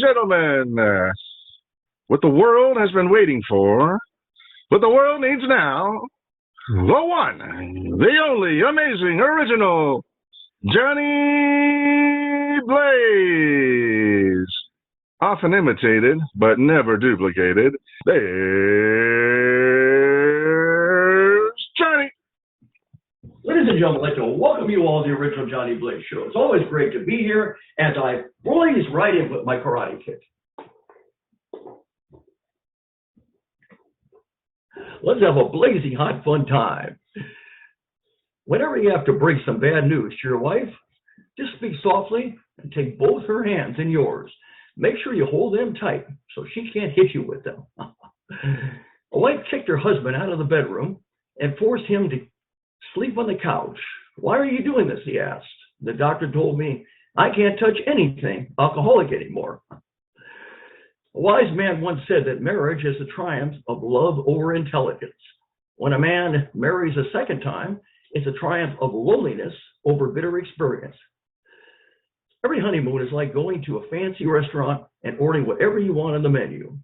gentlemen, what the world has been waiting for, what the world needs now, the one, the only, amazing, original, Johnny Blaze. Often imitated, but never duplicated. There's Johnny. Ladies and gentlemen, I'd like to welcome you all to the original Johnny Blaze Show. It's always great to be here, and I blaze right in with my karate kick. Let's have a blazing hot fun time. Whenever you have to break some bad news to your wife, just speak softly and take both her hands in yours. Make sure you hold them tight so she can't hit you with them. A wife kicked her husband out of the bedroom and forced him to sleep on the couch. Why are you doing this? He asked. The doctor told me I can't touch anything alcoholic anymore. A wise man once said that marriage is the triumph of love over intelligence. When a man marries a second time, it's a triumph of loneliness over bitter experience. Every honeymoon is like going to a fancy restaurant and ordering whatever you want on the menu.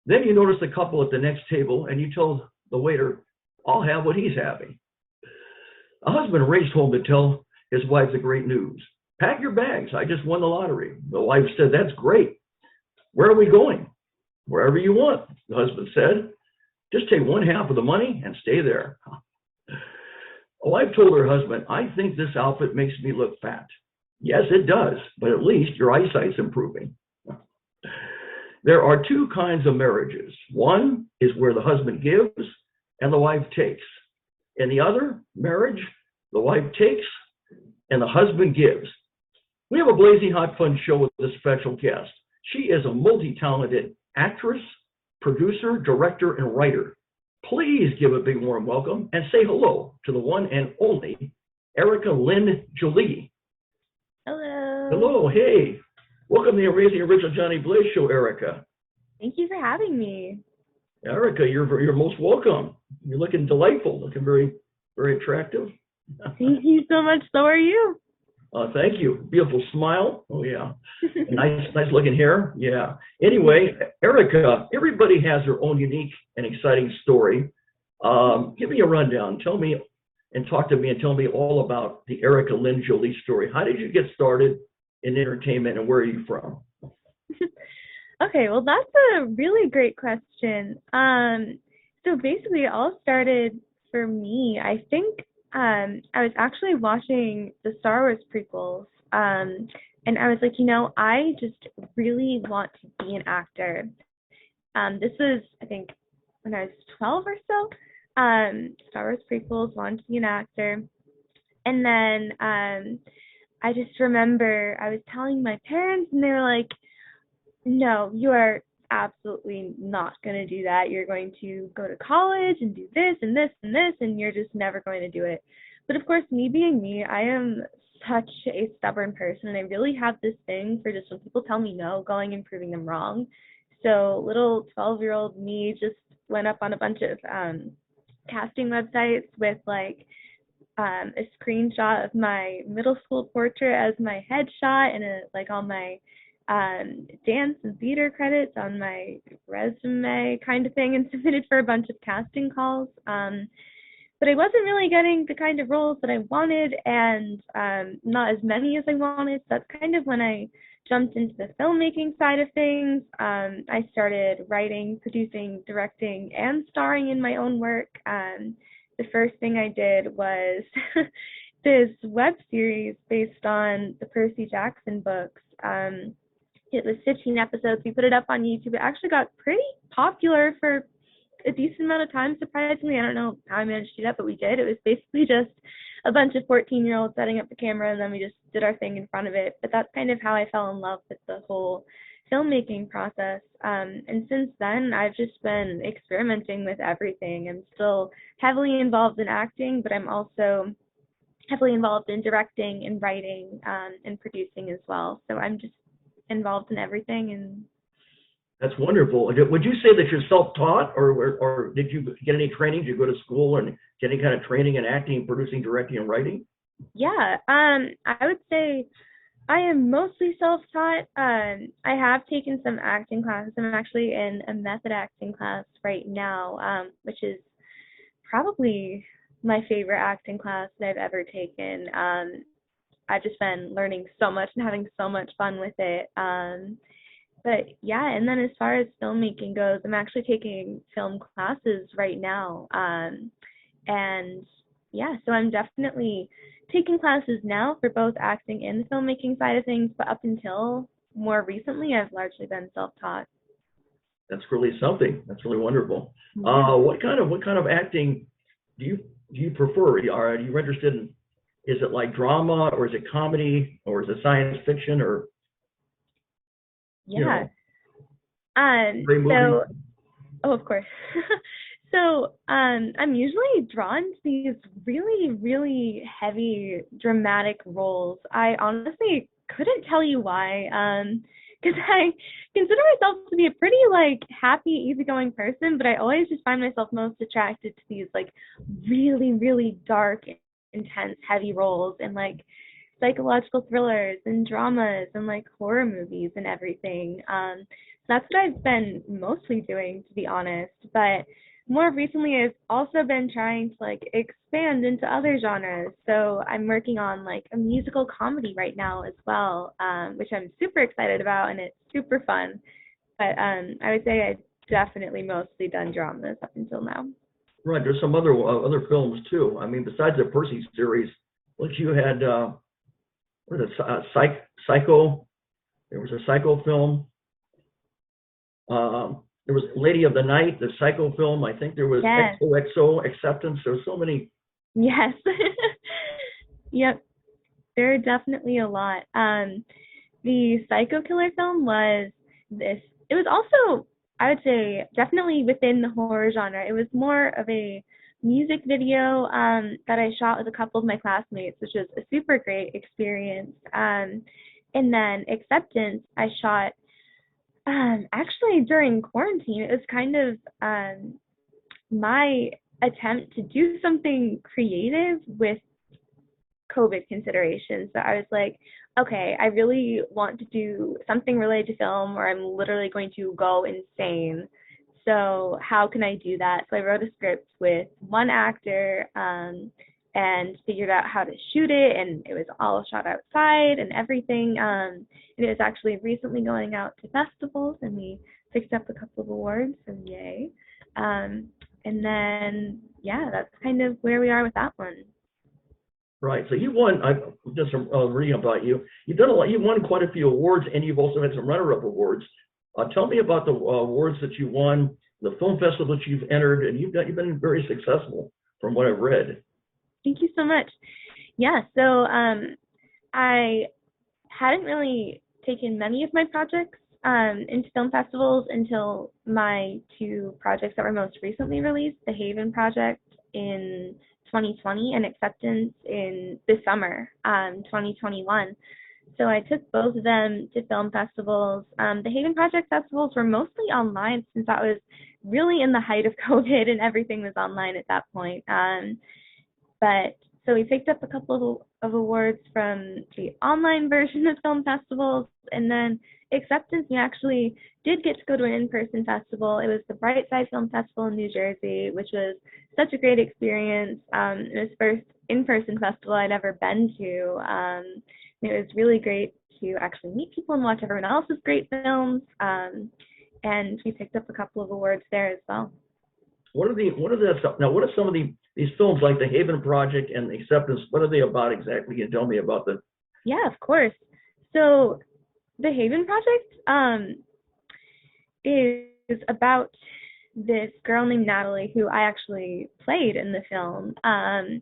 Then you notice the couple at the next table and you tell the waiter, I'll have what he's having. A husband raced home to tell his wife the great news. Pack your bags, I just won the lottery. The wife said, that's great. Where are we going? Wherever you want, the husband said. Just take one half of the money and stay there. A wife told her husband, I think this outfit makes me look fat. Yes, it does, but at least your eyesight's improving. There are two kinds of marriages. One is where the husband gives and the wife takes. In the other marriage, the wife takes and the husband gives. We have a blazing hot fun show with a special guest. She is a multi-talented actress, producer, director, and writer. Please give a big warm welcome and say hello to the one and only ERIKA LYNN JOLIE. Hello. Hello, hey. Welcome to the amazing original Johnny Blaze Show, ERIKA. Thank you for having me. ERIKA, you're most welcome. You're looking delightful, looking very, very attractive. Thank you so much. So are you. Thank you. Beautiful smile. Oh, yeah. Nice looking hair. Yeah. Anyway, ERIKA, everybody has their own unique and exciting story. Give me a rundown. Tell me and talk to me and tell me all about the ERIKA LYNN JOLIE story. How did you get started in entertainment and where are you from? Okay, well, that's a really great question. So basically, it all started for me. I think I was actually watching the Star Wars prequels, and I was like, I just really want to be an actor. This was, I think, when I was 12 or so. Star Wars prequels, wanted to be an actor. And then I just remember I was telling my parents, and they were like, no, you are absolutely not going to do that. You're going to go to college and do this and this and this, and you're just never going to do it. But of course, me being me, I am such a stubborn person, and I really have this thing for just when people tell me no, going and proving them wrong. So little 12-year-old me just went up on a bunch of casting websites with like a screenshot of my middle school portrait as my headshot and all my dance and theater credits on my resume kind of thing, and submitted for a bunch of casting calls. But I wasn't really getting the kind of roles that I wanted, and not as many as I wanted. So that's kind of when I jumped into the filmmaking side of things. I started writing, producing, directing, and starring in my own work. The first thing I did was this web series based on the Percy Jackson books. It was 15 episodes. We put it up on YouTube. It actually got pretty popular for a decent amount of time, surprisingly. I don't know how I managed to do that, but we did. It was basically just a bunch of 14-year-olds setting up the camera, and then we just did our thing in front of it. But that's kind of how I fell in love with the whole filmmaking process. And since then, I've just been experimenting with everything. I'm still heavily involved in acting, but I'm also heavily involved in directing and writing and producing as well. So I'm just involved in everything. And that's wonderful. Would you say that you're self-taught, or did you get any training? Did you go to school and get any kind of training in acting, producing, directing, and writing? Yeah, I would say I am mostly self-taught. I have taken some acting classes. I'm actually in a method acting class right now, which is probably my favorite acting class that I've ever taken. I've just been learning so much and having so much fun with it. But yeah, and then as far as filmmaking goes, I'm actually taking film classes right now. And yeah, so I'm definitely taking classes now for both acting and the filmmaking side of things, but up until more recently, I've largely been self-taught. That's really something. That's really wonderful. What kind of acting do you prefer? Are you interested in, is it like drama, or is it comedy, or is it science fiction, or you Yeah. know, great movie? So, oh, of course. So, I'm usually drawn to these really, really heavy dramatic roles. I honestly couldn't tell you why, because I consider myself to be a pretty like happy, easygoing person, but I always just find myself most attracted to these like really, really dark, intense, heavy roles and like psychological thrillers and dramas and like horror movies and everything. So that's what I've been mostly doing, to be honest. But more recently, I've also been trying to like expand into other genres. So I'm working on like a musical comedy right now as well, which I'm super excited about and it's super fun. But I would say I've definitely mostly done dramas up until now. Right. There's some other films too. I mean, besides the Percy series, what you had, what is it, Psycho? There was a Psycho film. There was Lady of the Night, the Psycho film. I think there was Yes. Xoxo, Acceptance. There's so many. Yes. Yep. There are definitely a lot. The Psycho Killer film was this. It was also, I would say, definitely within the horror genre. It was more of a music video that I shot with a couple of my classmates, which was a super great experience. And then Acceptance, I shot actually during quarantine. It was kind of my attempt to do something creative with COVID considerations. So I was like, okay, I really want to do something related to film or I'm literally going to go insane. So how can I do that? So I wrote a script with one actor and figured out how to shoot it, and it was all shot outside and everything. And it was actually recently going out to festivals, and we picked up a couple of awards, so yay. And then, yeah, that's kind of where we are with that one. Right. So you won. I just reading about you. You've done a lot. You won quite a few awards, and you've also had some runner-up awards. Tell me about the awards that you won, the film festival that you've entered, and you've been very successful from what I've read. Thank you so much. Yeah, so I hadn't really taken many of my projects into film festivals until my two projects that were most recently released, the Haven project in 2020 and Acceptance in this summer, 2021. So I took both of them to film festivals. The Haven Project festivals were mostly online since that was really in the height of COVID and everything was online at that point. But so we picked up a couple of awards from the online version of film festivals, and then Acceptance, we actually did get to go to an in-person festival. It was the Brightside Film Festival in New Jersey, which was such a great experience. It was the first in-person festival I'd ever been to. It was really great to actually meet people and watch everyone else's great films. And we picked up a couple of awards there as well. What are some of these films like the Haven Project and the Acceptance? What are they about exactly? Can you tell me about them? Yeah, of course. So the Haven Project is about this girl named Natalie who I actually played in the film. And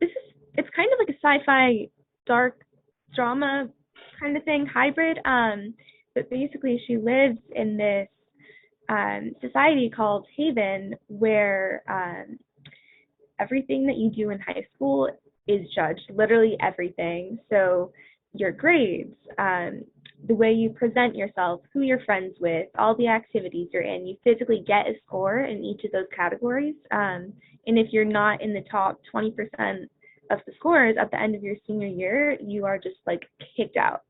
it's kind of like a sci-fi dark drama kind of thing, hybrid. But basically she lives in this society called Haven where everything that you do in high school is judged, literally everything. So your grades, the way you present yourself, who you're friends with, all the activities you're in, you physically get a score in each of those categories. And if you're not in the top 20% the scores at the end of your senior year, you are just like kicked out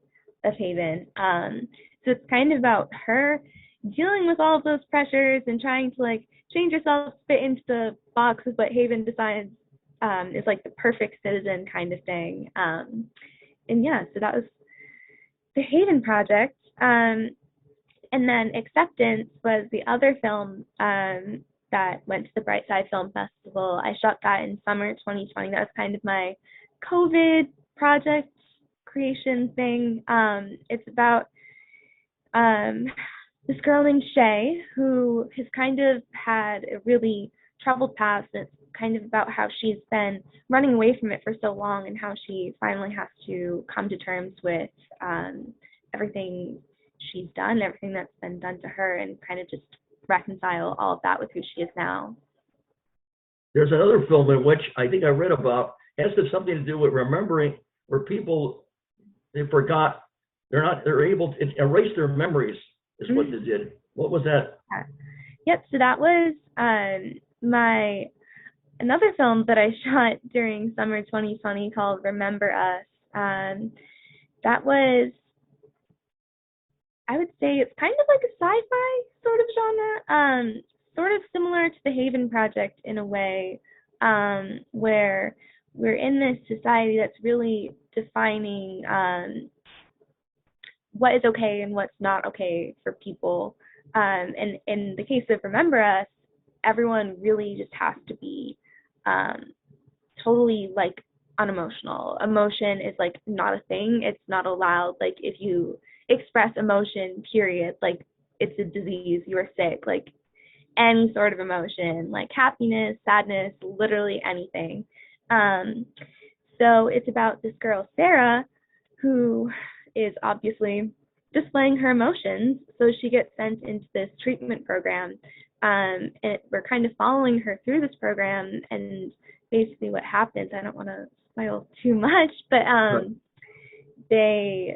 of Haven. So it's kind of about her dealing with all of those pressures and trying to like change yourself, fit into the box of what Haven decides is like the perfect citizen kind of thing. And yeah, so that was the Haven project. And then Acceptance was the other film that went to the Brightside Film Festival. I shot that in summer 2020. That was kind of my COVID project creation thing. It's about this girl named Shay who has kind of had a really troubled past. It's kind of about how she's been running away from it for so long and how she finally has to come to terms with everything she's done, everything that's been done to her, and kind of just reconcile all of that with who she is now. There's another film in which I think I read about, has something to do with remembering, where people, they forgot, they're able to erase their memories is what they did. What was that? Yep, so that was another film that I shot during summer 2020 called Remember Us. That was, I would say it's kind of like a sci-fi sort of genre, sort of similar to the Haven Project in a way, where we're in this society that's really defining what is okay and what's not okay for people. And in the case of Remember Us, everyone really just has to be totally like unemotional. Emotion is like not a thing. It's not allowed. Like if you express emotion, period, like it's a disease, you're sick, like any sort of emotion, like happiness, sadness, literally anything. So it's about this girl, Sarah, who is obviously displaying her emotions. So she gets sent into this treatment program. And we're kind of following her through this program, and basically what happens, I don't want to spoil too much, but they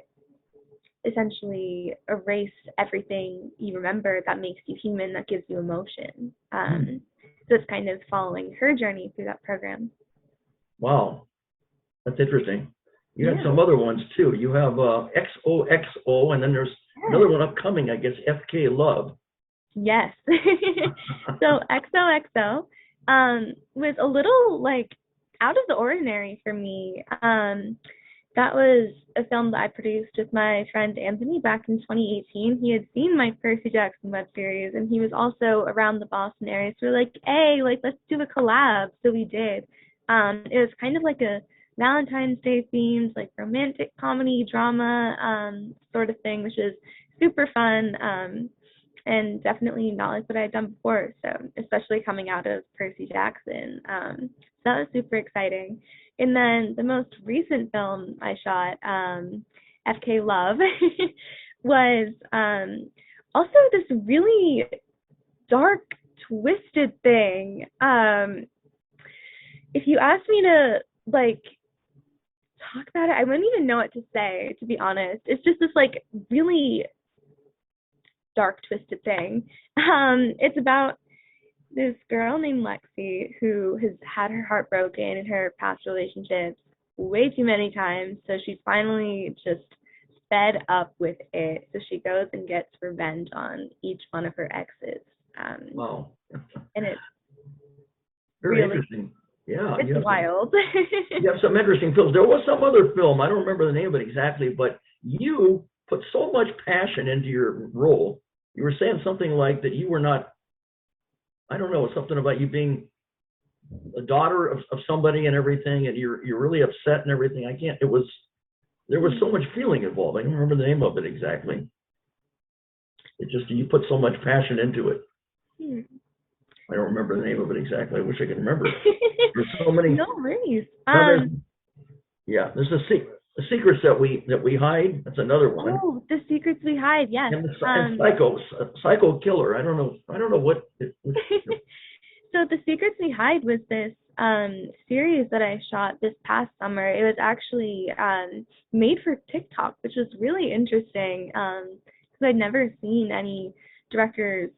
essentially erase everything you remember that makes you human, that gives you emotion. So it's kind of following her journey through that program. Wow, that's interesting. You had some other ones too. You have Xoxo, and then there's another one upcoming, I guess, FK Love. Yes. So Xoxo was a little like out of the ordinary for me. That was a film that I produced with my friend Anthony back in 2018. He had seen my Percy Jackson web series, and he was also around the Boston area. So we're like, hey, like let's do a collab. So we did. It was kind of like a Valentine's Day themed, like romantic comedy drama sort of thing, which is super fun. And definitely not like what I had done before, so especially coming out of Percy Jackson. So that was super exciting. And then the most recent film I shot, FK Love, was also this really dark, twisted thing. If you asked me to like talk about it, I wouldn't even know what to say, to be honest. It's just this like really dark, twisted thing. It's about this girl named Lexi who has had her heart broken in her past relationships way too many times, so she's finally just fed up with it. So she goes and gets revenge on each one of her exes. Wow. And it's very really interesting. Yeah. It's wild. You have some interesting films. There was some other film, I don't remember the name of it exactly, but you put so much passion into your role. You were saying something like that you were not, I don't know, something about you being a daughter of somebody and everything, and you're really upset and everything. There was so much feeling involved. I don't remember the name of it exactly. It just, you put so much passion into it. I don't remember the name of it exactly. I wish I could remember. There's so many. No worries. There's the secrets that we hide. That's another one. Oh, The Secrets We Hide. Yes. And Psycho Killer. I don't know what. So The Secrets We Hide was this series that I shot this past summer. It was actually made for TikTok, which was really interesting because I'd never seen any directors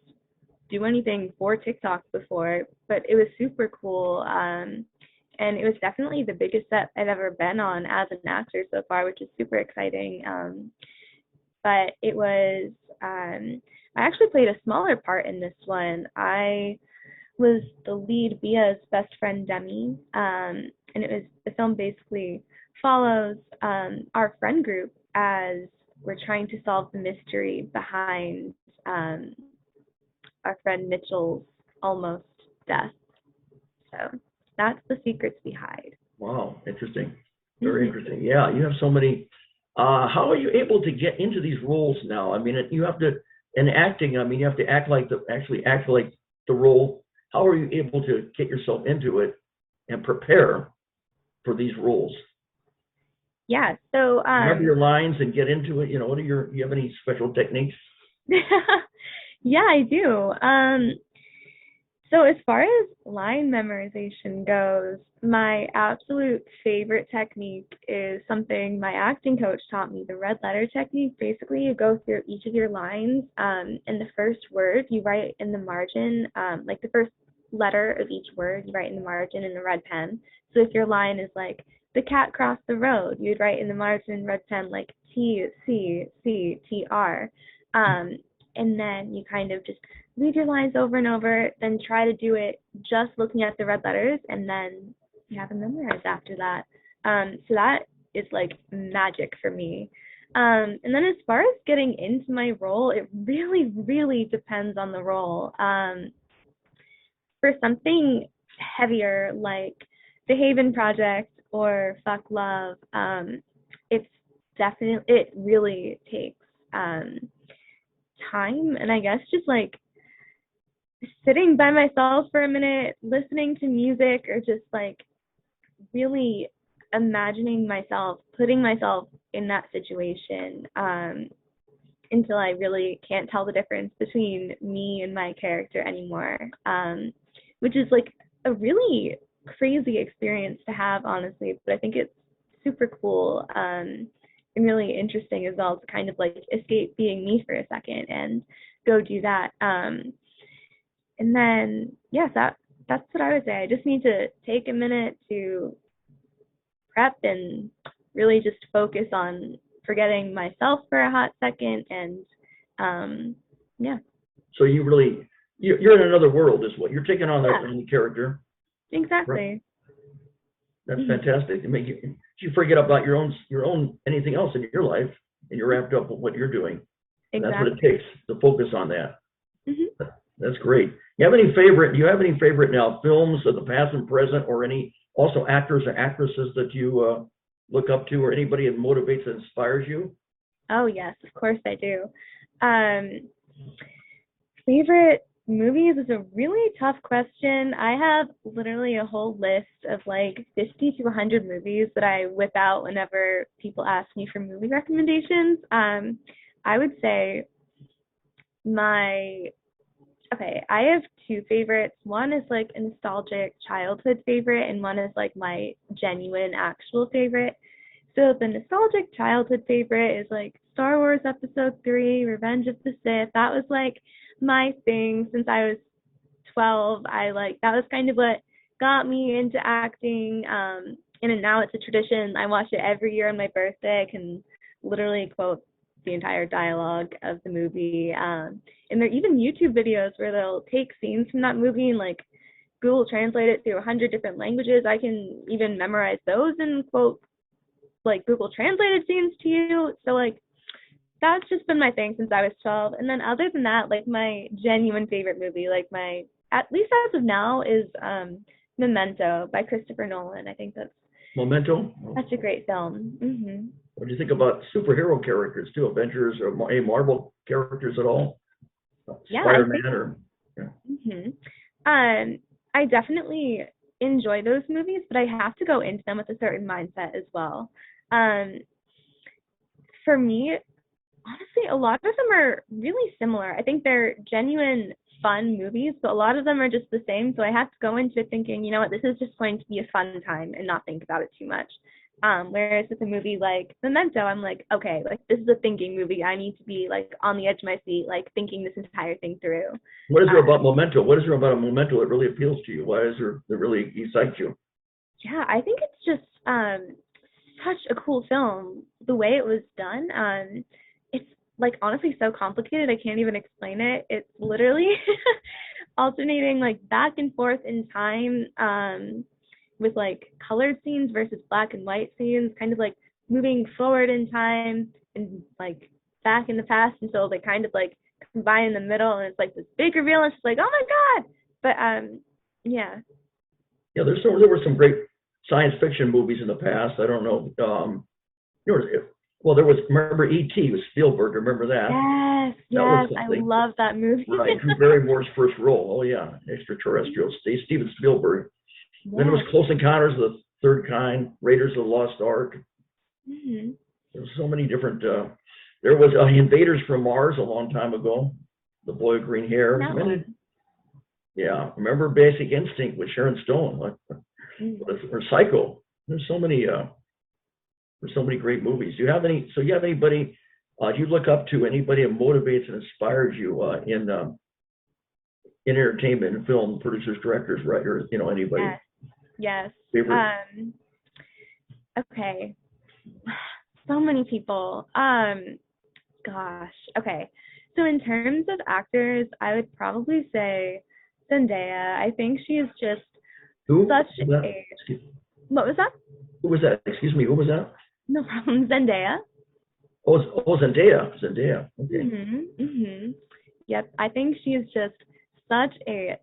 do anything for TikTok before, but it was super cool. And And it was definitely the biggest set I've ever been on as an actor so far, which is super exciting. But it was, I actually played a smaller part in this one. I was the lead, Bia's best friend Demi, and the film basically follows our friend group as we're trying to solve the mystery behind our friend Mitchell's almost death. So that's the secrets we hide. Wow, interesting. Very interesting. Yeah, you have so many. How are you able to get into these roles now? I mean, you have to, in acting, I mean, you have to actually act like the role. How are you able to get yourself into it and prepare for these roles? Yeah, so remember your lines and get into it. You know, do you have any special techniques? Yeah, I do. So as far as line memorization goes, my absolute favorite technique is something my acting coach taught me, the red letter technique. Basically, you go through each of your lines, and the first word you write in the margin, like the first letter of each word you write in the margin in a red pen. So if your line is like, the cat crossed the road, you'd write in the margin in red pen like TCCTR. And then you kind of just read your lines over and over, then try to do it just looking at the red letters, and then you have them memorized after that. So that is like magic for me. And then as far as getting into my role, it really, really depends on the role. For something heavier like The Haven Project or Fuck Love, it really takes time, and I guess just like sitting by myself for a minute, listening to music, or just like really imagining myself, putting myself in that situation, until I really can't tell the difference between me and my character anymore, which is like a really crazy experience to have, honestly, but I think it's super cool, and really interesting as well to kind of like escape being me for a second and go do that. And then, yes, that's what I would say. I just need to take a minute to prep and really just focus on forgetting myself for a hot second, and yeah. So you're in another world, is what you're taking on, that character. Exactly. Right. That's fantastic. I mean, you forget about your own anything else in your life, and you're wrapped up with what you're doing. Exactly. That's what it takes to focus on that. That's great. Do you have any favorite now films of the past and present, or any also actors or actresses that you look up to, or anybody that motivates and inspires you? Oh yes, of course I do. Favorite movies is a really tough question. I have literally a whole list of like 50 to 100 movies that I whip out whenever people ask me for movie recommendations. I would say I have two favorites. One is like a nostalgic childhood favorite, and one is like my genuine actual favorite. So the nostalgic childhood favorite is like Star Wars Episode 3, Revenge of the Sith. That was like my thing since I was 12. That was kind of what got me into acting. And now it's a tradition. I watch it every year on my birthday. I can literally quote the entire dialogue of the movie. And there are even YouTube videos where they'll take scenes from that movie and like Google translate it through 100 different languages. I can even memorize those and quote like Google translated scenes to you. So like that's just been my thing since I was 12. And then other than that, like my genuine favorite movie, like my, at least as of now, is Memento by Christopher Nolan. I think that's Memento? Such a great film. What do you think about superhero characters too? Avengers or any Marvel characters at all? Yeah, Spider-Man I definitely enjoy those movies, but I have to go into them with a certain mindset as well. For me, honestly, a lot of them are really similar. I think they're genuine, fun movies, but a lot of them are just the same. So I have to go into it thinking, you know what, this is just going to be a fun time and not think about it too much. Whereas with a movie like Memento, I'm like, okay, like this is a thinking movie. I need to be like on the edge of my seat, like thinking this entire thing through. What is there about Memento? What is there about a Memento that really appeals to you? Why is there that really excites you? Yeah, I think it's just such a cool film. The way it was done, it's like honestly so complicated. I can't even explain it. It's literally alternating like back and forth in time, with like colored scenes versus black and white scenes, kind of like moving forward in time and like back in the past until they kind of like combine in the middle, and it's like this big reveal, and it's just like, oh my god. But yeah. Yeah, there were some great science fiction movies in the past. I don't know. There was, well, there was, remember E.T. with Spielberg. Remember that? Yes, That was yes, I something. love that movie. Right, Drew Barrymore's first role. Oh yeah, extraterrestrials. Steven Spielberg. Then there was Yes. Close Encounters of the Third Kind, Raiders of the Lost Ark. Hmm. There was so many different. There was Invaders from Mars a long time ago. The boy with green hair. No. Yeah, remember Basic Instinct with Sharon Stone, or Psycho. There's so many great movies. Do you have any? So you have anybody? Do you look up to anybody that motivates and inspires you in entertainment and film producers, directors, writers? Anybody? Yes. Yes. Favorite? Okay. So many people. Gosh. Okay. So in terms of actors, I would probably say Zendaya. I think she is just Who? such Who was that? a, what was that? Who was that? Excuse me. Who was that? No problem. Zendaya. Zendaya. Zendaya. Okay. Yep. I think she is just such a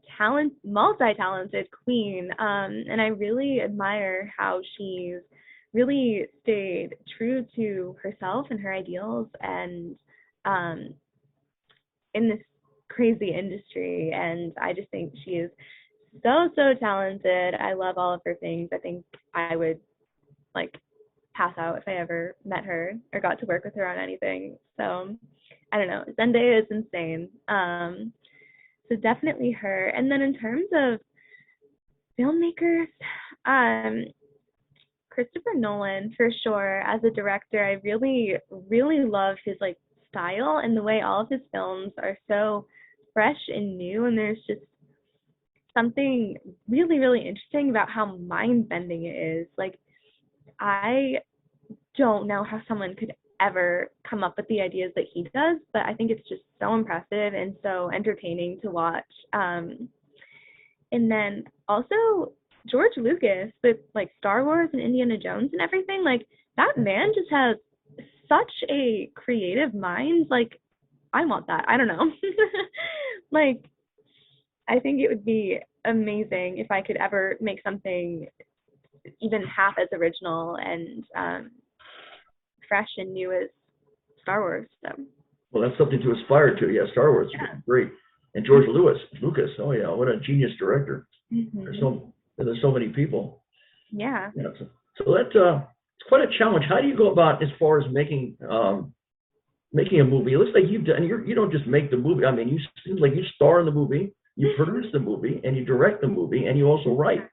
multi-talented queen. And I really admire how she's really stayed true to herself and her ideals, and in this crazy industry. And I just think she is so talented. I love all of her things. I think I would like pass out if I ever met her or got to work with her on anything. So I don't know. Zendaya is insane. So definitely her. And then in terms of filmmakers, Christopher Nolan for sure. As a director, I really love his like style and the way all of his films are so fresh and new, and there's just something really interesting about how mind bending it is. Like, I don't know how someone could ever come up with the ideas that he does, but I think it's just so impressive and so entertaining to watch. And then also George Lucas with like Star Wars and Indiana Jones and everything. Like, that man just has such a creative mind. Like, I want that. I don't know. Like, I think it would be amazing if I could ever make something even half as original and fresh and new as Star Wars. So. Well, that's something to aspire to. Yeah, Star Wars is great. And George Lucas. Oh yeah, what a genius director. There's so many people. Yeah. So that it's quite a challenge. How do you go about as far as making a movie? It looks like you've done. You don't just make the movie. I mean, you seems like you star in the movie, you produce the movie, and you direct the movie, and you also write.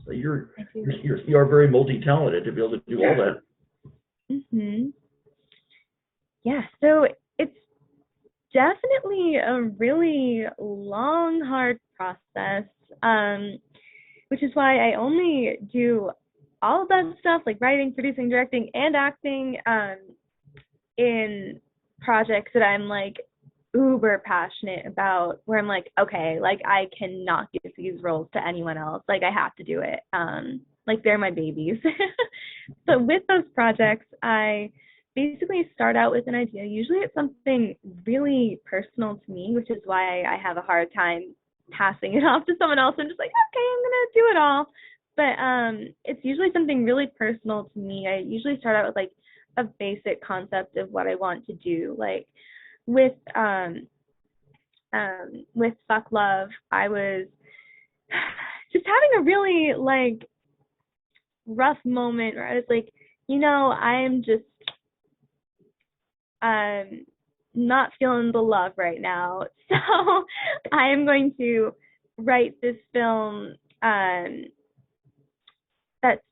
So you are very multi-talented to be able to do all that. Yeah. So it's definitely a really long, hard process, which is why I only do all of that stuff, like writing, producing, directing, and acting, in projects that I'm like uber passionate about, where I'm like, okay, like I cannot give these roles to anyone else. Like, I have to do it. Like, they're my babies. So with those projects, I basically start out with an idea. Usually it's something really personal to me, which is why I have a hard time passing it off to someone else. I'm just like, okay, I'm gonna do it all. But it's usually something really personal to me. I usually start out with like a basic concept of what I want to do. Like with Fuck Love, I was just having a really like rough moment where I was like, I'm just not feeling the love right now. So I am going to write this film that's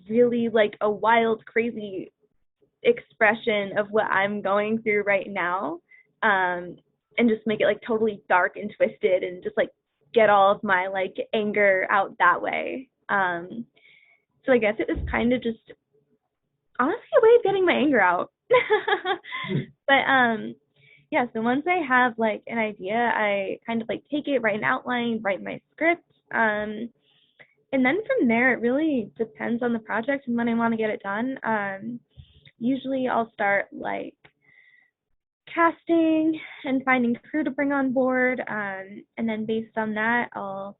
really like a wild, crazy expression of what I'm going through right now, and just make it like totally dark and twisted, and just like get all of my like anger out that way. So I guess it was kind of just honestly a way of getting my anger out. But yeah, so once I have like an idea, I kind of like take it, write an outline, write my script. And then from there, it really depends on the project and when I want to get it done. Usually I'll start like casting and finding crew to bring on board. And then based on that, I'll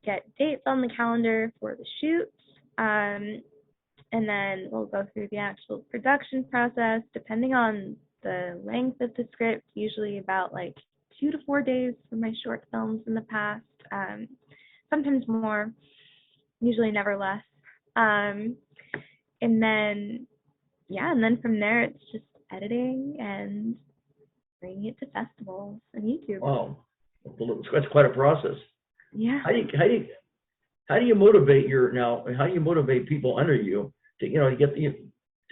get dates on the calendar for the shoot. And then we'll go through the actual production process, depending on the length of the script, usually about like 2 to 4 days for my short films in the past, sometimes more, usually never less. And then, yeah, and then from there, it's just editing and bringing it to festivals and YouTube. Wow, that's quite a process. Yeah. How do you motivate how do you motivate people under you to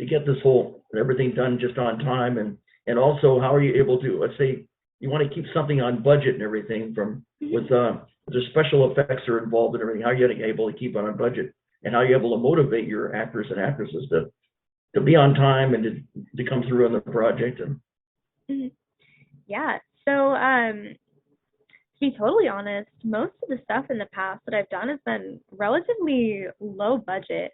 get this whole everything done just on time, and also how are you able to, let's say you want to keep something on budget and everything with the special effects are involved and everything, how are you able to keep it on budget, and how are you able to motivate your actors and actresses to be on time and to come through on the project? And yeah, so to be totally honest, most of the stuff in the past that I've done has been relatively low budget.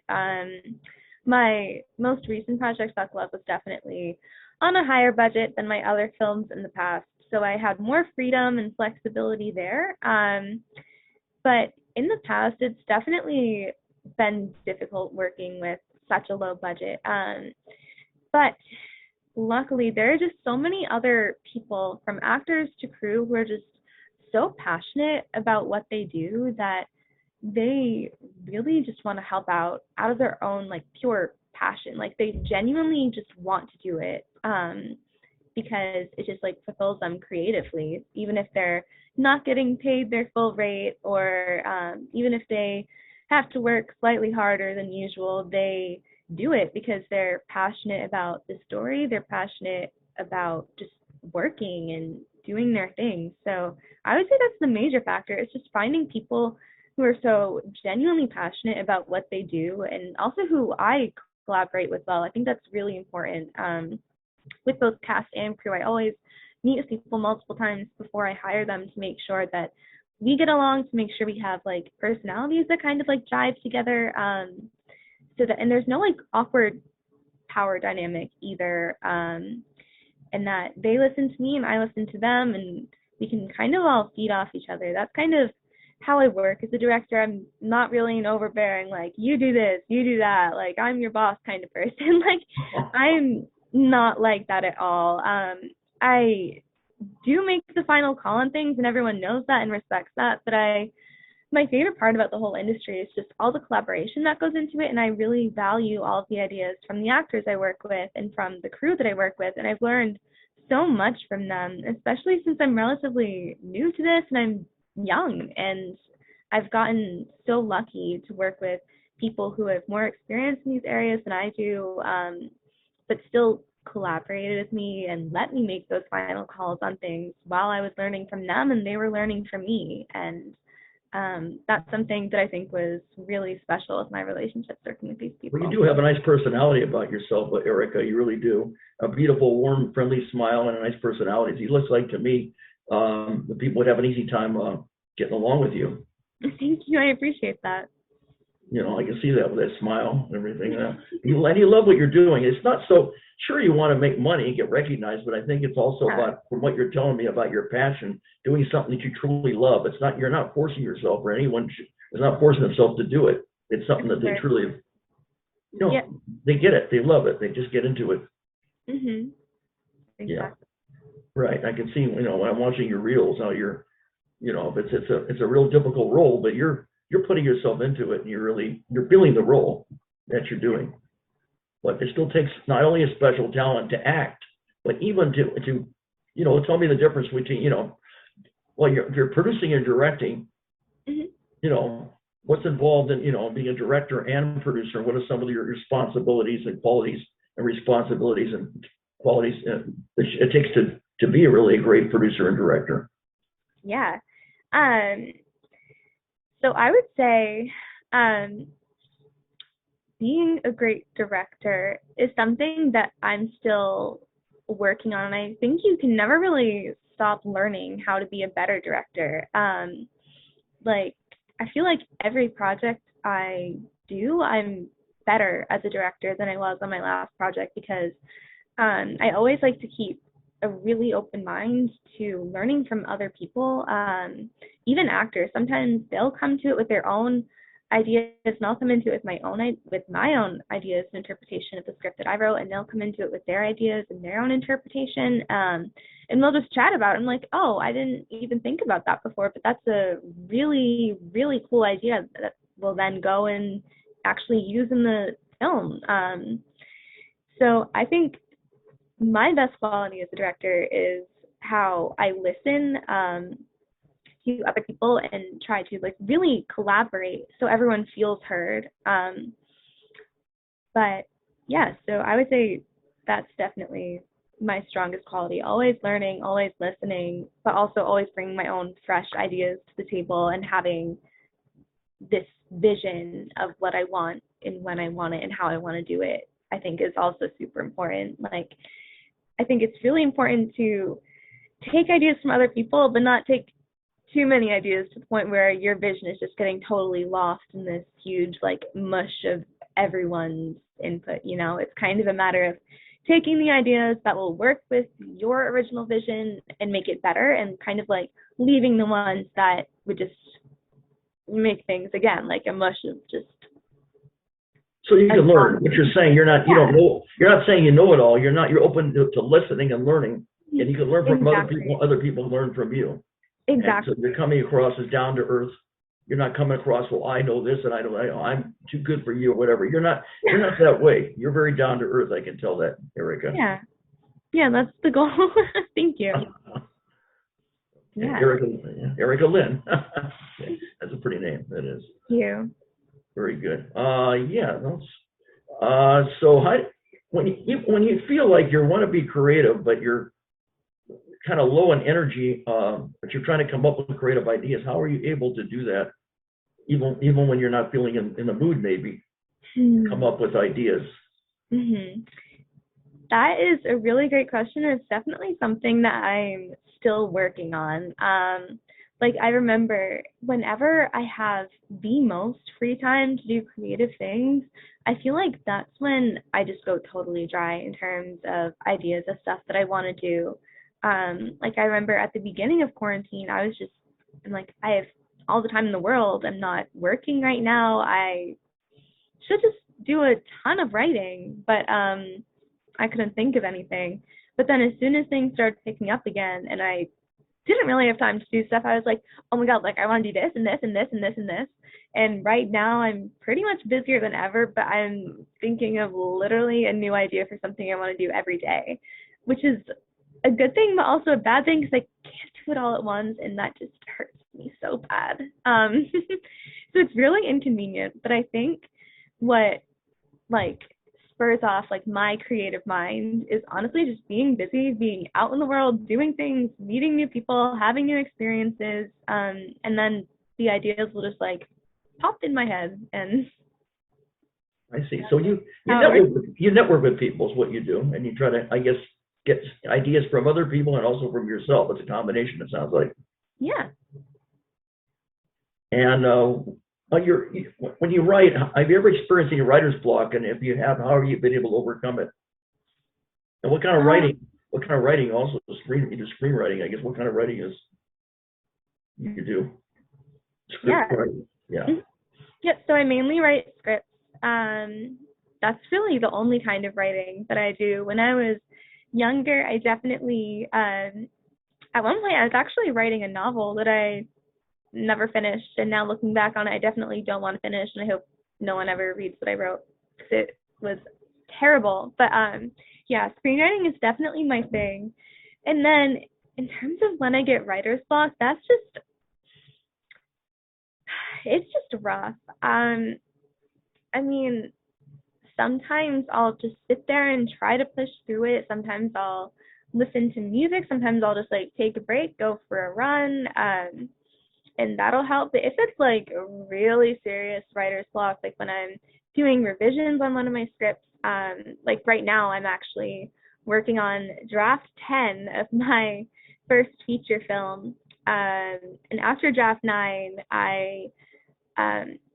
My most recent project, Suck Love, was definitely on a higher budget than my other films in the past, so I had more freedom and flexibility there. But in the past, it's definitely been difficult working with such a low budget. But luckily, there are just so many other people, from actors to crew, who are just so passionate about what they do that they really just want to help out of their own like pure passion. Like they genuinely just want to do it because it just like fulfills them creatively, even if they're not getting paid their full rate, or even if they have to work slightly harder than usual, they do it because they're passionate about the story, they're passionate about just working and doing their thing. So I would say that's the major factor. It's just finding people who are so genuinely passionate about what they do, and also who I collaborate with well. I think that's really important. With both cast and crew, I always meet with people multiple times before I hire them to make sure that we get along, to make sure we have like personalities that kind of like jive together, so that, and there's no like awkward power dynamic either, and that they listen to me and I listen to them, and we can kind of all feed off each other. That's kind of how I work as a director. I'm not really an overbearing, like, you do this, you do that, like, I'm your boss kind of person. Like, I'm not like that at all. I do make the final call on things, and everyone knows that and respects that, but my favorite part about the whole industry is just all the collaboration that goes into it, and I really value all of the ideas from the actors I work with and from the crew that I work with, and I've learned so much from them, especially since I'm relatively new to this and I'm young, and I've gotten so lucky to work with people who have more experience in these areas than I do, but still collaborated with me and let me make those final calls on things while I was learning from them and they were learning from me. And that's something that I think was really special with my relationship working with these people. Well, you do have a nice personality about yourself, Erika. You really do. A beautiful, warm, friendly smile and a nice personality. It looks like to me the people would have an easy time getting along with you. Thank you. I appreciate that. You know, I can see that with that smile and everything. And you love what you're doing. It's not so, sure, you want to make money and get recognized, but I think it's also about, from what you're telling me about your passion, doing something that you truly love. It's not, you're not forcing yourself, or anyone is not forcing themselves to do it. It's something that they truly, they get it. They love it. They just get into it. Mm-hmm. Exactly. Yeah. Right. I can see, when I'm watching your reels, how you're, it's a real difficult role, but you're putting yourself into it, and you're feeling the role that you're doing. But it still takes not only a special talent to act, but even to tell me the difference between, if you're producing and directing, what's involved in, being a director and producer. What are some of your responsibilities and qualities and responsibilities and qualities it takes to be a really great producer and director? Yeah. So I would say um, being a great director is something that I'm still working on. I think you can never really stop learning how to be a better director. Like, I feel like every project I do, I'm better as a director than I was on my last project because I always like to keep a really open mind to learning from other people, even actors. Sometimes they'll come to it with their own ideas, and I'll come into it with my own ideas and interpretation of the script that I wrote, and they'll come into it with their ideas and their own interpretation. And we'll just chat about it. I'm like, oh, I didn't even think about that before, but that's a really, really cool idea that we'll then go and actually use in the film. So I think my best quality as a director is how I listen to other people and try to like really collaborate so everyone feels heard. But yeah, so I would say that's definitely my strongest quality. Always learning, always listening, but also always bringing my own fresh ideas to the table and having this vision of what I want and when I want it and how I want to do it, I think is also super important. Like, I think it's really important to take ideas from other people, but not take too many ideas to the point where your vision is just getting totally lost in this huge like mush of everyone's input. You know, it's kind of a matter of taking the ideas that will work with your original vision and make it better, and kind of like leaving the ones that would just make things again like a mush of just. So you can learn. What you're saying, you don't know. You're not saying you know it all. You're open to listening and learning, and you can learn from other people. Other people learn from you. Exactly. And so you're coming across as down to earth. You're not coming across, well, I know this and I'm too good for you or whatever. You're not that way. You're very down to earth. I can tell that, Erika. Yeah, that's the goal. Thank you. Yeah. Erika Lynn. That's a pretty name. That is. Thank you. Very good. So when you feel like you want to be creative, but you're kind of low in energy, but you're trying to come up with creative ideas, how are you able to do that, even when you're not feeling in the mood, maybe come up with ideas? That is a really great question. It's definitely something that I'm still working on. Like, I remember whenever I have the most free time to do creative things, I feel like that's when I just go totally dry in terms of ideas of stuff that I want to do. Like, I remember at the beginning of quarantine, I'm like, I have all the time in the world. I'm not working right now. I should just do a ton of writing, but I couldn't think of anything. But then as soon as things started picking up again and I didn't really have time to do stuff, I was like, oh my God, like I want to do this and this and this and this and this. And right now I'm pretty much busier than ever, but I'm thinking of literally a new idea for something I want to do every day, which is a good thing, but also a bad thing because I can't do it all at once, and that just hurts me so bad. So it's really inconvenient, but I think what like spurs off like my creative mind is honestly just being busy, being out in the world, doing things, meeting new people, having new experiences, and then the ideas will just like pop in my head. And I see. So you network with people is what you do, and you try to, I guess, get ideas from other people and also from yourself. It's a combination, it sounds like. Yeah. And when you write, have you ever experienced any writer's block? And if you have, how have you been able to overcome it? And what kind of writing? What kind of writing? Also, you do screenwriting, I guess. What kind of writing is you do? Script writing. Yeah. Yeah. So I mainly write scripts. That's really the only kind of writing that I do. When I was younger, I definitely, at one point, I was actually writing a novel that I never finished, and now looking back on it, I definitely don't want to finish, and I hope no one ever reads what I wrote because it was terrible. But yeah, screenwriting is definitely my thing. And then in terms of when I get writer's block, it's just rough. I mean, sometimes I'll just sit there and try to push through it. Sometimes I'll listen to music. Sometimes I'll just like take a break, go for a run. and that'll help. But if it's like a really serious writer's block, like when I'm doing revisions on one of my scripts, like right now I'm actually working on draft 10 of my first feature film. And after draft 9, I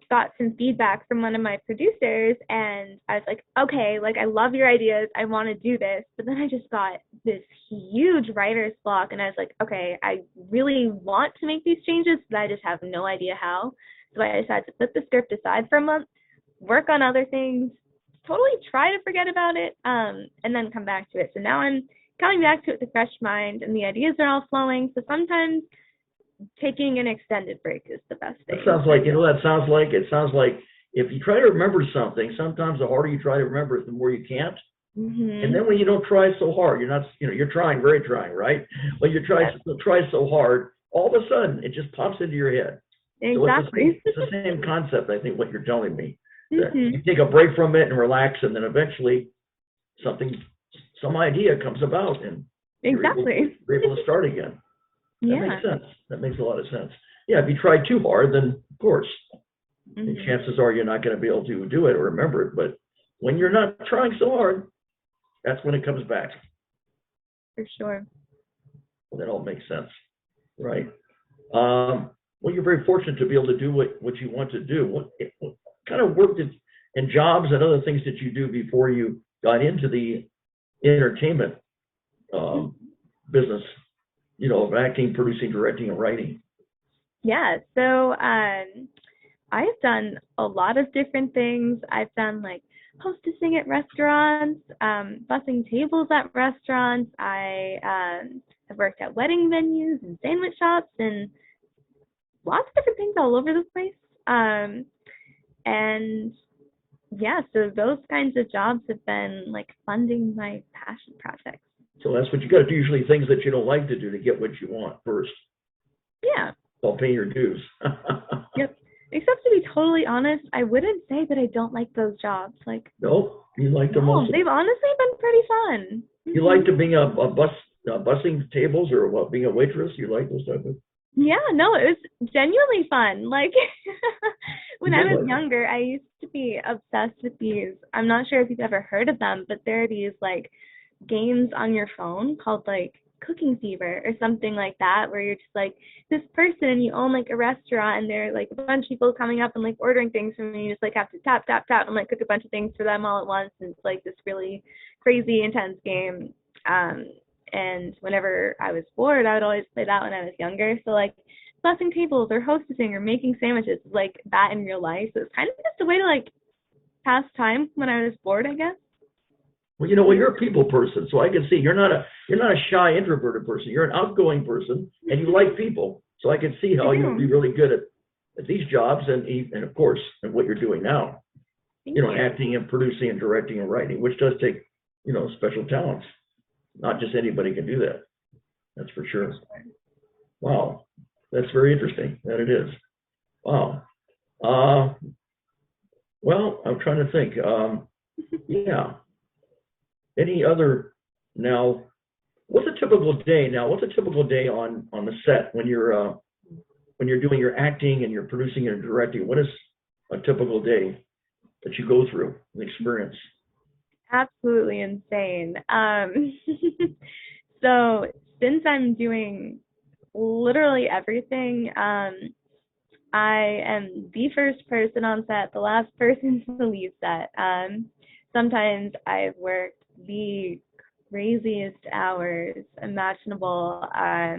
got some feedback from one of my producers, and I was like, okay, like I love your ideas, I want to do this. But then I just got this huge writer's block, and I was like, okay, I really want to make these changes, but I just have no idea how. So I decided to put the script aside for a month, work on other things, totally try to forget about it, and then come back to it. So now I'm coming back to it with a fresh mind, and the ideas are all flowing. So sometimes taking an extended break is the best thing. It sounds like if you try to remember something, sometimes the harder you try to remember it, the more you can't. And then when you don't try so hard, you're not, you're trying, right? But you try so hard, all of a sudden it just pops into your head. Exactly. So it's the same concept, I think, what you're telling me. You take a break from it and relax, and then eventually some idea comes about, and you're able to start again. That makes sense. That makes a lot of sense. Yeah, if you try too hard, then of course, the chances are you're not going to be able to do it or remember it. But when you're not trying so hard, that's when it comes back. For sure. Well, that all makes sense, right? Well, you're very fortunate to be able to do what you want to do. What kind of work and jobs and other things did you do before you got into the entertainment business? Of acting, producing, directing, and writing. Yeah, so I've done a lot of different things. I've done like hostessing at restaurants, bussing tables at restaurants. I have worked at wedding venues and sandwich shops and lots of different things all over the place. And yeah, so those kinds of jobs have been like funding my passion projects. So that's what you got to do, usually things that you don't like to do to get what you want first. Yeah. I'll pay your dues. Yep. Except to be totally honest, I wouldn't say that I don't like those jobs. Like, no, you like them also. They've honestly been pretty fun. You like to being bussing tables or what? Being a waitress? You like those type of? Yeah, no, it was genuinely fun. Like when I was younger, I used to be obsessed with these. I'm not sure if you've ever heard of them, but there are these like games on your phone called like Cooking Fever or something like that, where you're just like this person and you own like a restaurant and there are like a bunch of people coming up and like ordering things from you. You just like have to tap and like cook a bunch of things for them all at once, and it's like this really crazy intense game. And whenever I was bored, I would always play that when I was younger. So like bussing tables or hostessing or making sandwiches, like that in real life. So it's kind of just a way to like pass time when I was bored, I guess. Well, you're a people person, so I can see you're not a shy, introverted person. You're an outgoing person, and you like people. So I can see how you'd be really good at these jobs, and of course, and what you're doing now. Acting and producing and directing and writing, which does take special talents. Not just anybody can do that. That's for sure. Wow, that's very interesting. That it is. Wow. Well, I'm trying to think. Yeah. Any other now? What's a typical day now? What's a typical day on the set when you're doing your acting and you're producing and directing? What is a typical day that you go through and experience? Absolutely insane. So since I'm doing literally everything, I am the first person on set, the last person to leave set. Sometimes I've worked the craziest hours imaginable. I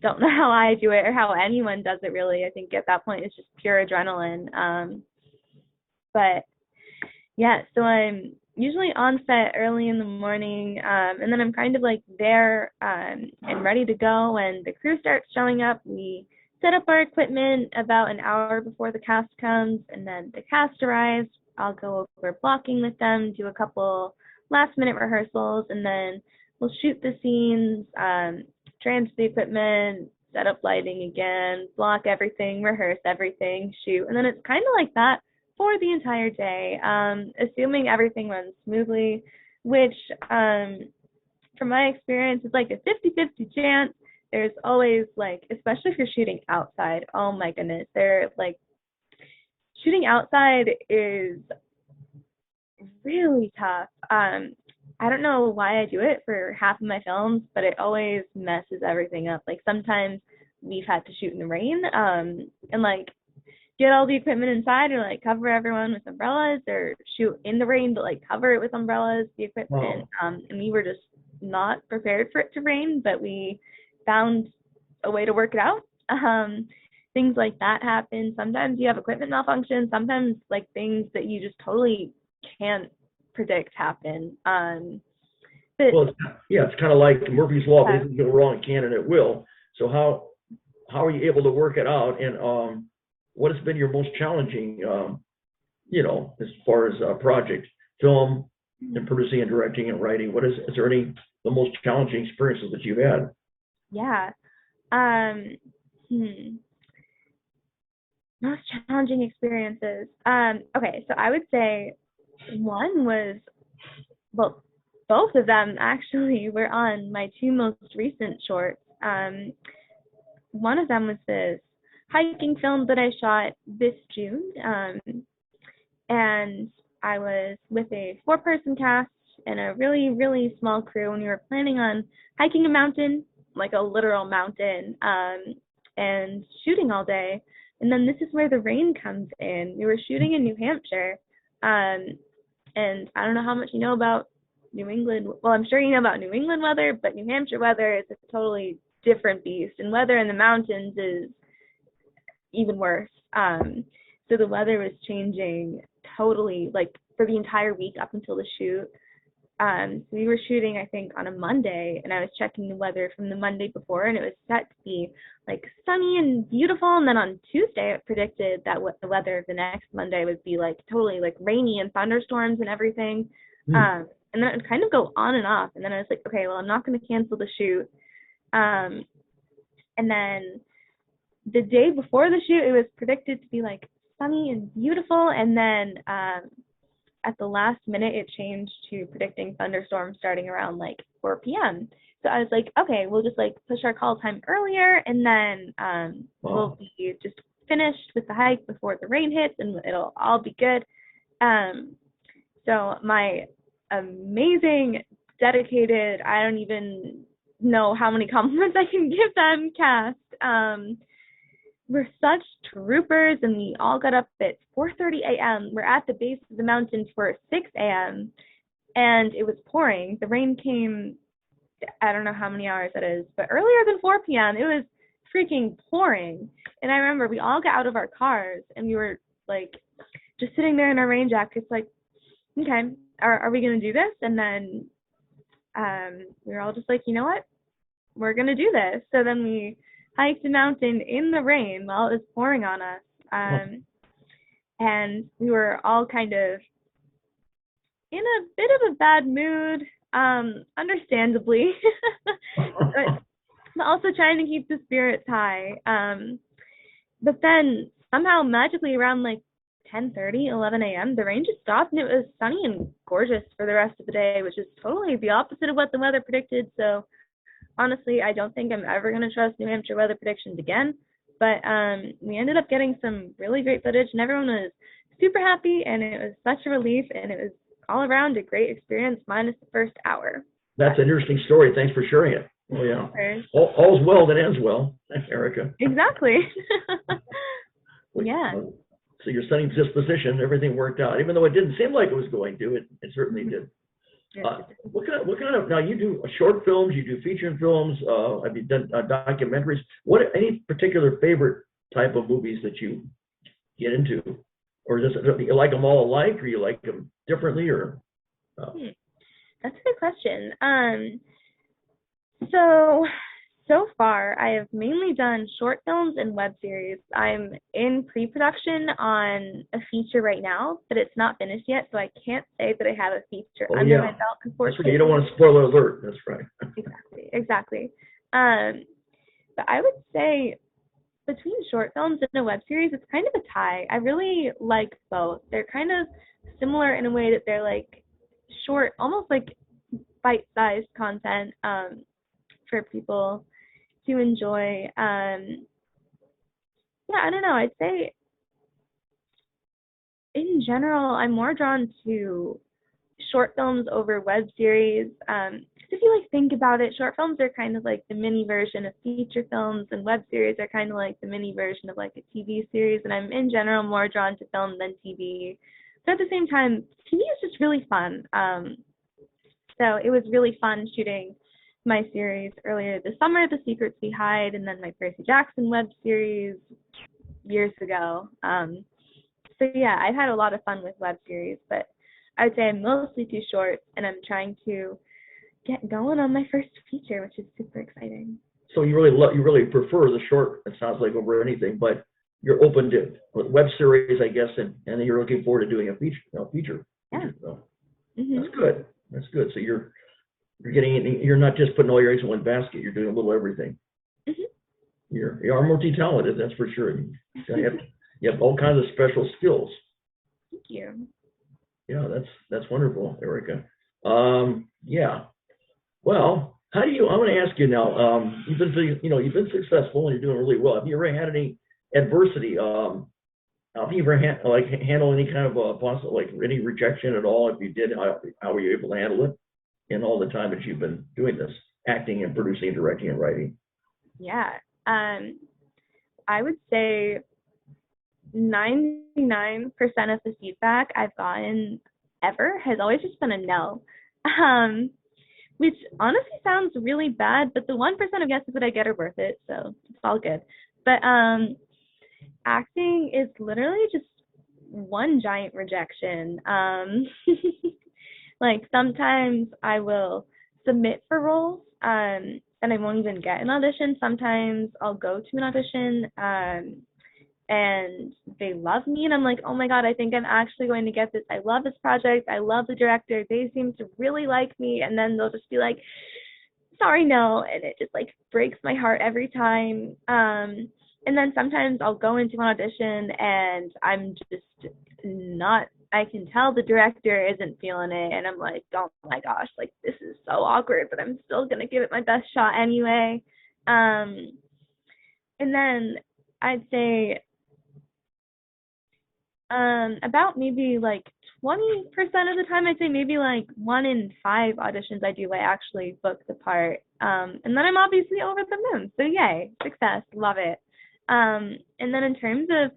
don't know how I do it or how anyone does it really. I think at that point it's just pure adrenaline. But yeah, so I'm usually on set early in the morning, and then I'm kind of like there and ready to go, and the crew starts showing up. We set up our equipment about an hour before the cast comes, and then the cast arrives. I'll go over blocking with them, do a couple last-minute rehearsals, and then we'll shoot the scenes, transfer the equipment, set up lighting again, block everything, rehearse everything, shoot, and then it's kind of like that for the entire day, assuming everything runs smoothly, which from my experience is like a 50-50 chance. there's always like, especially if you're shooting outside, oh my goodness, they're like, shooting outside is really tough. I don't know why I do it for half of my films, but it always messes everything up. Like sometimes we've had to shoot in the rain, and like get all the equipment inside or like cover everyone with umbrellas, or shoot in the rain but like cover it with umbrellas, the equipment. And we were just not prepared for it to rain, but we found a way to work it out. Things like that happen. Sometimes you have equipment malfunction. Sometimes like things that you just totally can't predict happen. But Well, it's kind of like Murphy's Law. If anything go wrong, it can and it will. So how are you able to work it out? And what has been your most challenging, as far as project, film, and producing and directing and writing? Is there any the most challenging experiences that you've had? Yeah. Most challenging experiences. Okay, so I would say one was, well, both of them actually were on my two most recent shorts. One of them was this hiking film that I shot this June, and I was with a 4-person cast and a really, really small crew, and we were planning on hiking a mountain, like a literal mountain, and shooting all day. And then this is where the rain comes in. We were shooting in New Hampshire, and I don't know how much you know about New England. Well, I'm sure you know about New England weather, but New Hampshire weather is a totally different beast, and weather in the mountains is even worse. So the weather was changing totally, like for the entire week up until the shoot. So we were shooting, I think, on a Monday, and I was checking the weather from the Monday before, and it was set to be like sunny and beautiful. And then on Tuesday, it predicted that what the weather the next Monday would be like totally like rainy and thunderstorms and everything. And then it would kind of go on and off. And then I was like, okay, well, I'm not going to cancel the shoot. And then the day before the shoot, it was predicted to be like sunny and beautiful. And then at the last minute, it changed to predicting thunderstorms starting around like 4 p.m. So I was like, okay, we'll just like push our call time earlier, and then we'll be just finished with the hike before the rain hits, and it'll all be good. So my amazing, dedicated, I don't even know how many compliments I can give them, cast. We're such troopers, and we all got up at 4:30 a.m. We're at the base of the mountain for 6 a.m. and it was pouring. The rain came, I don't know how many hours it is, but earlier than 4 p.m. it was freaking pouring. And I remember we all got out of our cars and we were like just sitting there in our rain jackets, like, okay, are we gonna do this? And then we were all just like, you know what, we're gonna do this. So then we hiked a mountain in the rain while it was pouring on us. And we were all kind of in a bit of a bad mood, understandably, but also trying to keep the spirits high. But then somehow magically around like 10:30, 11 a.m., the rain just stopped and it was sunny and gorgeous for the rest of the day, which is totally the opposite of what the weather predicted. So honestly, I don't think I'm ever going to trust New Hampshire weather predictions again. But we ended up getting some really great footage, and everyone was super happy, and it was such a relief, and it was all around a great experience, minus the first hour. That's an interesting story. Thanks for sharing it. Oh, yeah. All's well that ends well. Thanks, Erika. Exactly. Yeah. So your sunny disposition, everything worked out, even though it didn't seem like it was going to. It certainly did. What kind of now you do short films, you do feature films, have you done documentaries? Any particular favorite type of movies that you get into, or do you like them all alike, or you like them differently, or? That's a good question. So far, I have mainly done short films and web series. I'm in pre-production on a feature right now, but it's not finished yet, so I can't say that I have a feature under my belt, unfortunately. That's right. You don't want to spoiler alert. That's right. Exactly. But I would say between short films and a web series, it's kind of a tie. I really like both. They're kind of similar in a way that they're like short, almost like bite-sized content for people to enjoy. Yeah, I don't know. I'd say in general, I'm more drawn to short films over web series. 'Cause if you like think about it, short films are kind of like the mini version of feature films, and web series are kind of like the mini version of like a TV series. And I'm in general more drawn to film than TV. But at the same time, TV is just really fun. So it was really fun shooting my series earlier this summer, The Secrets We Hide, and then my Percy Jackson web series years ago. So yeah, I've had a lot of fun with web series, but I would say I'm mostly too short, and I'm trying to get going on my first feature, which is super exciting. So you really prefer the short, it sounds like, over anything, but you're open to web series, I guess, and then you're looking forward to doing a feature. Yeah. So Mm-hmm. that's good. That's good. So you're not just putting all your eggs in one basket. You're doing a little everything. Mm-hmm. You are multi-talented, that's for sure. You have all kinds of special skills. Thank you. Yeah, that's wonderful, Erika. Yeah. Well, I'm going to ask you now. You've been successful and you're doing really well. Have you ever had any adversity? Have you ever handle any kind of possible, like, any rejection at all? If you did, how were you able to handle it in all the time that you've been doing this, acting and producing, directing and writing? Yeah. I would say 99% of the feedback I've gotten ever has always just been a no, which honestly sounds really bad, but the 1% of yeses that I get are worth it, so it's all good. But acting is literally just one giant rejection. Like sometimes I will submit for roles and I won't even get an audition. Sometimes I'll go to an audition and they love me and I'm like, oh my God, I think I'm actually going to get this. I love this project. I love the director. They seem to really like me. And then they'll just be like, sorry, no. And it just like breaks my heart every time. And then sometimes I'll go into an audition and I'm just not, I can tell the director isn't feeling it. And I'm like, oh my gosh, like this is so awkward, but I'm still going to give it my best shot anyway. And then I'd say about maybe like 20% of the time, I'd say maybe like 1 in 5 auditions I do, I actually book the part. And then I'm obviously over the moon. So yay, success, love it. And then in terms of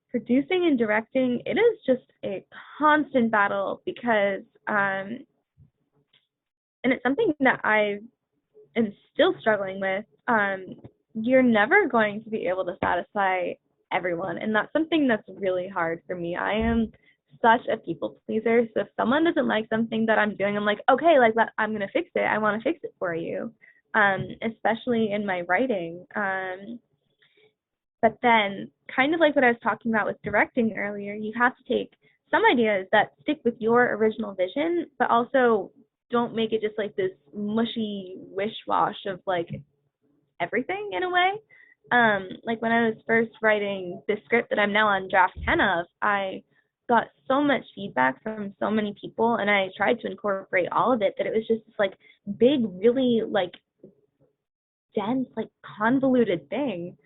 producing and directing, it is just a constant battle because, and it's something that I am still struggling with. You're never going to be able to satisfy everyone, and that's something that's really hard for me. I am such a people pleaser, so if someone doesn't like something that I'm doing, I'm like, okay, like I'm gonna fix it. I want to fix it for you, especially in my writing. But then, kind of like what I was talking about with directing earlier, you have to take some ideas that stick with your original vision, but also don't make it just like this mushy wish-wash of like everything in a way. Like when I was first writing this script that I'm now on draft 10 of, I got so much feedback from so many people, and I tried to incorporate all of it, that it was just this like big, really like dense, like convoluted thing.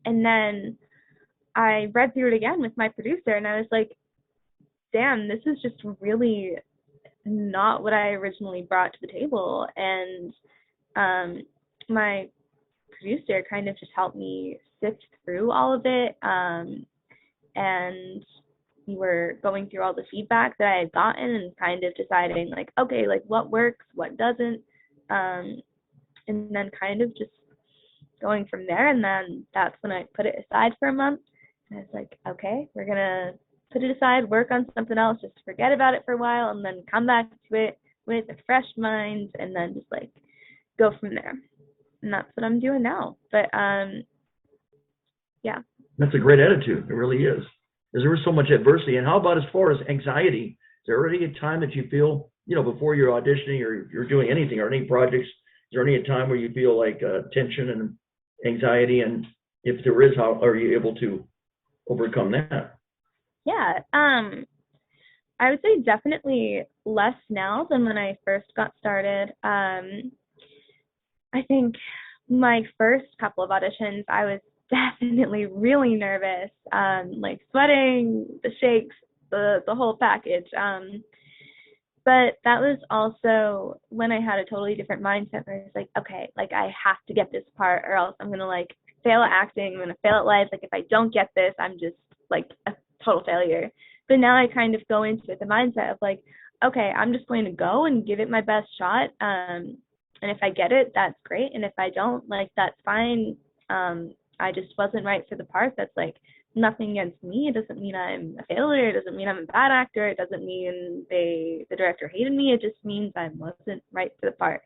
And then I read through it again with my producer, and I was like, damn, this is just really not what I originally brought to the table. And my producer kind of just helped me sift through all of it. And we were going through all the feedback that I had gotten and kind of deciding like, okay, like what works, what doesn't. And then kind of just going from there. And then that's when I put it aside for a month. And I was like, okay, we're going to put it aside, work on something else, just forget about it for a while, and then come back to it with a fresh mind, and then just like go from there. And that's what I'm doing now. But yeah. That's a great attitude. It really is. Because there is so much adversity. And how about as far as anxiety? Is there already a time that you feel, before you're auditioning or you're doing anything or any projects, is there any time where you feel like tension and anxiety? And if there is, how are you able to overcome that? Yeah. I would say definitely less now than when I first got started. I think my first couple of auditions, I was definitely really nervous, like sweating, the shakes, the whole package. But that was also when I had a totally different mindset where I was like, okay, like I have to get this part or else I'm gonna like fail at acting, I'm gonna fail at life. Like if I don't get this, I'm just like a total failure. But now I kind of go into it the mindset of like, okay, I'm just going to go and give it my best shot. And if I get it, that's great. And if I don't, like that's fine. I just wasn't right for the part. That's like nothing against me. It doesn't mean I'm a failure. It doesn't mean I'm a bad actor. It doesn't mean the director hated me. It just means I wasn't right for the part.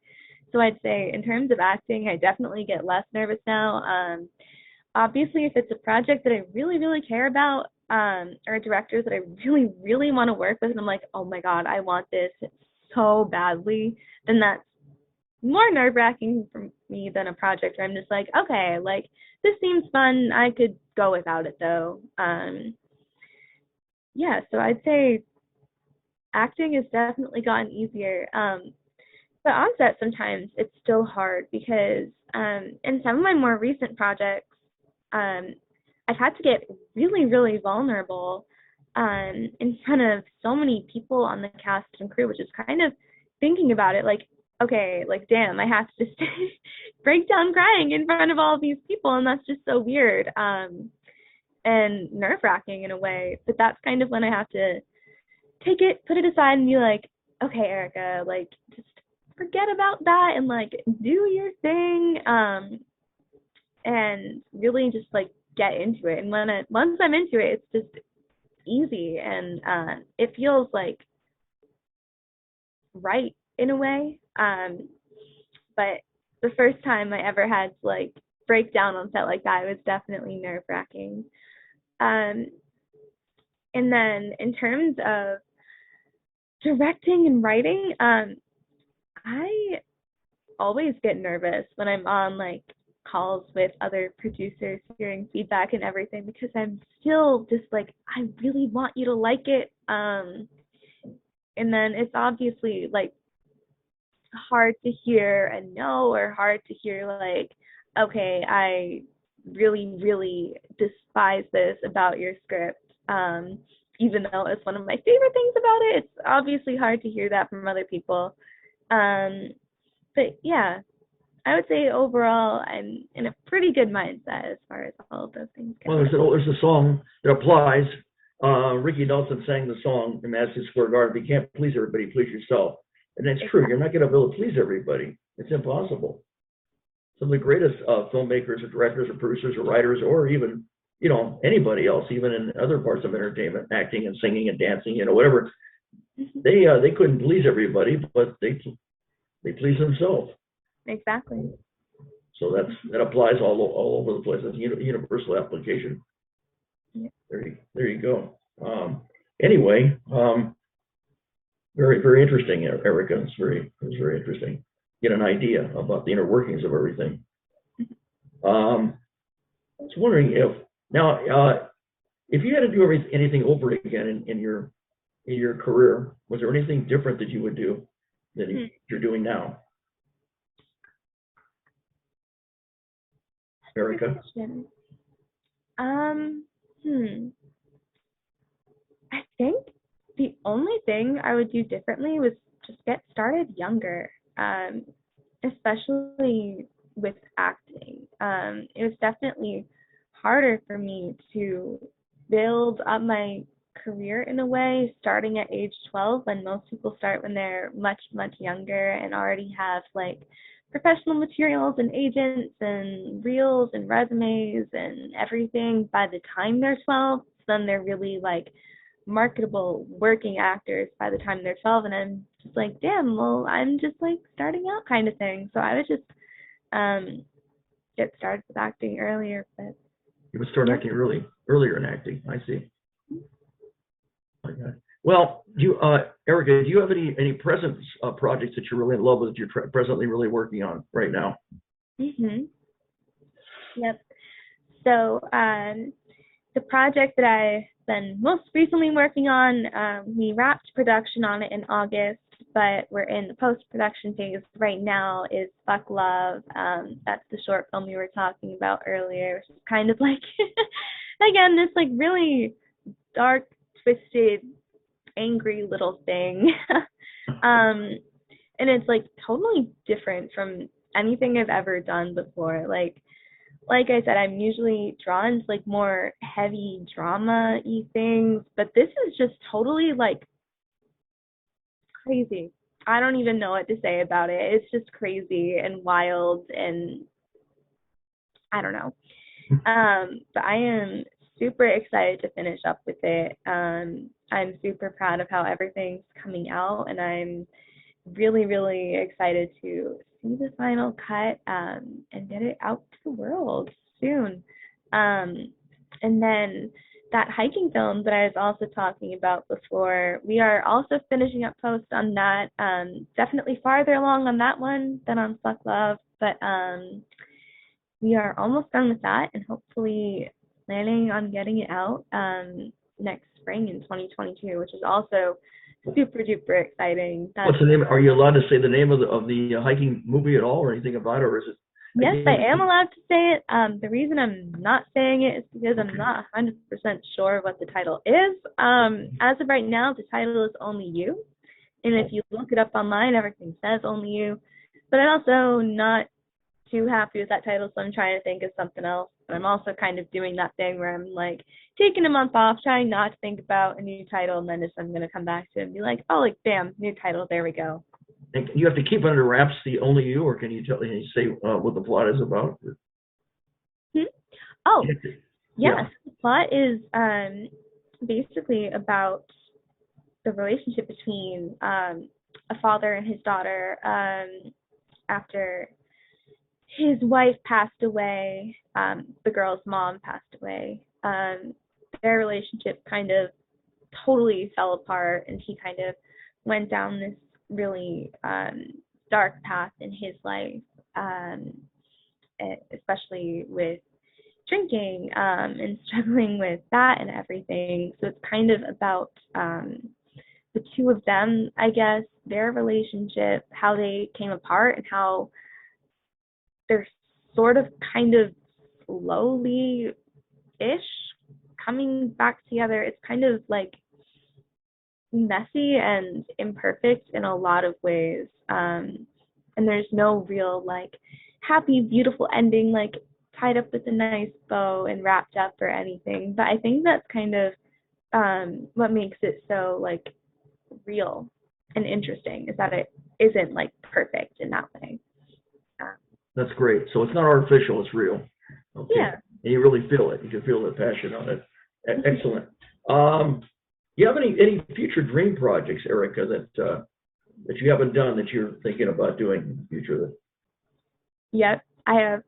So I'd say in terms of acting, I definitely get less nervous now. Obviously, if it's a project that I really, really care about, or directors that I really, really want to work with, and I'm like, oh my God, I want this so badly, then that's more nerve-wracking for me than a project where I'm just like, okay, like this seems fun. I could go without it though. Yeah, so I'd say acting has definitely gotten easier. But on set sometimes it's still hard because in some of my more recent projects, I've had to get really, really vulnerable in front of so many people on the cast and crew, which is kind of thinking about it like, okay, like damn, I have to just break down crying in front of all these people, and that's just so weird and nerve-wracking in a way. But that's kind of when I have to take it, put it aside, and be like, okay, Erika, like just forget about that and like do your thing, and really just like get into it. And once I'm into it, it's just easy and it feels like right in a way. But the first time I ever had to like break down on set like that, it was definitely nerve-wracking. And then in terms of directing and writing, I always get nervous when I'm on like calls with other producers hearing feedback and everything because I'm still just like, I really want you to like it. And then it's obviously like hard to hear a no, or hard to hear like, okay, I really, really despise this about your script. Even though it's one of my favorite things about it, it's obviously hard to hear that from other people. But yeah, I would say overall I'm in a pretty good mindset as far as all of those things go. Well, there's a song that applies. Ricky Nelson sang the song in Madison Square Garden. If you can't please everybody, please yourself. And that's true. You're not going to be able to please everybody. It's impossible. Some of the greatest filmmakers or directors or producers or writers, or even, you know, anybody else, even in other parts of entertainment, acting and singing and dancing, you know, whatever, they couldn't please everybody, but they please themselves. Exactly. So that applies all over the place. It's a universal application. Yeah. There you go. Anyway, very, very interesting, Erika. It's very interesting. Get an idea about the inner workings of everything. I was wondering if you had to do anything over again in your career, was there anything different that you would do than you're doing now? Erika? I think the only thing I would do differently was just get started younger, especially with acting. It was definitely harder for me to build up my career in a way starting at age 12 when most people start when they're much, much younger and already have like professional materials and agents and reels and resumes and everything by the time they're 12. So then they're really like marketable working actors by the time they're 12, and I'm just like, damn, well, I'm just like starting out kind of thing. So I would just get started with acting earlier. But you would start acting earlier in acting. I see. Okay. Well, Erika, do you have any present projects that you're really in love with that you're presently really working on right now? Yep. So the project that I've been most recently working on, we wrapped production on it in August, but but we're in the post-production phase right now. Is Fuck Love. That's the short film we were talking about earlier, which is kind of like, again, this like really dark, twisted, angry little thing. And it's like totally different from anything I've ever done before. Like I said, I'm usually drawn to like more heavy drama-y things, but this is just totally like crazy. I don't even know what to say about it. It's just crazy and wild, and I don't know. But I am super excited to finish up with it. I'm super proud of how everything's coming out, and I'm really, really excited to see the final cut and get it out to the world soon. And then that hiking film that I was also talking about before, we are also finishing up post on that. Definitely farther along on that one than on Fuck Love, but we are almost done with that, and hopefully planning on getting it out next spring in 2022, which is also super duper exciting. What's the name? Are you allowed to say the name of the hiking movie at all, or anything about it, or is it? Yes, I am allowed to say it. The reason I'm not saying it is because I'm not 100% sure what the title is. As of right now, the title is Only You, and if you look it up online, everything says Only You. But I'm also not too happy with that title, so I'm trying to think of something else. But I'm also kind of doing that thing where I'm like taking a month off, trying not to think about a new title, and then just I'm gonna come back to it and be like, oh, like bam, new title, there we go. And you have to keep under wraps the Only You, or can you say what the plot is about? Oh, yeah. yes, the plot is basically about the relationship between a father and his daughter after his wife passed away. The girl's mom passed away. Their relationship kind of totally fell apart, and he kind of went down this really dark path in his life, especially with drinking and struggling with that and everything. So it's kind of about the two of them, I guess, their relationship, how they came apart, and how they're sort of kind of slowly-ish coming back together. It's kind of like messy and imperfect in a lot of ways. And there's no real like happy, beautiful ending, like tied up with a nice bow and wrapped up or anything. But I think that's kind of what makes it so like real and interesting, is that it isn't like perfect in that way. That's great. So it's not artificial, it's real. Okay. Yeah. And you really feel it. You can feel the passion on it. Excellent. You have any future dream projects, Erika, that you haven't done that you're thinking about doing in the future? Yep, I have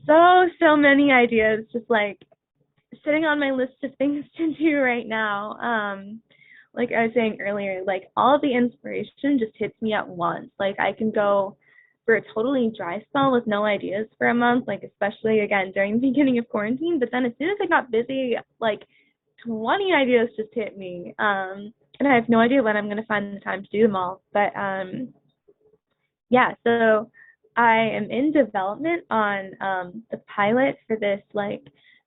so many ideas just like sitting on my list of things to do right now. Like I was saying earlier, like all of the inspiration just hits me at once. Like I can go for a totally dry spell with no ideas for a month, like especially again during the beginning of quarantine. But then as soon as I got busy, like 20 ideas just hit me. And I have no idea when I'm going to find the time to do them all. But yeah, so I am in development on the pilot for this like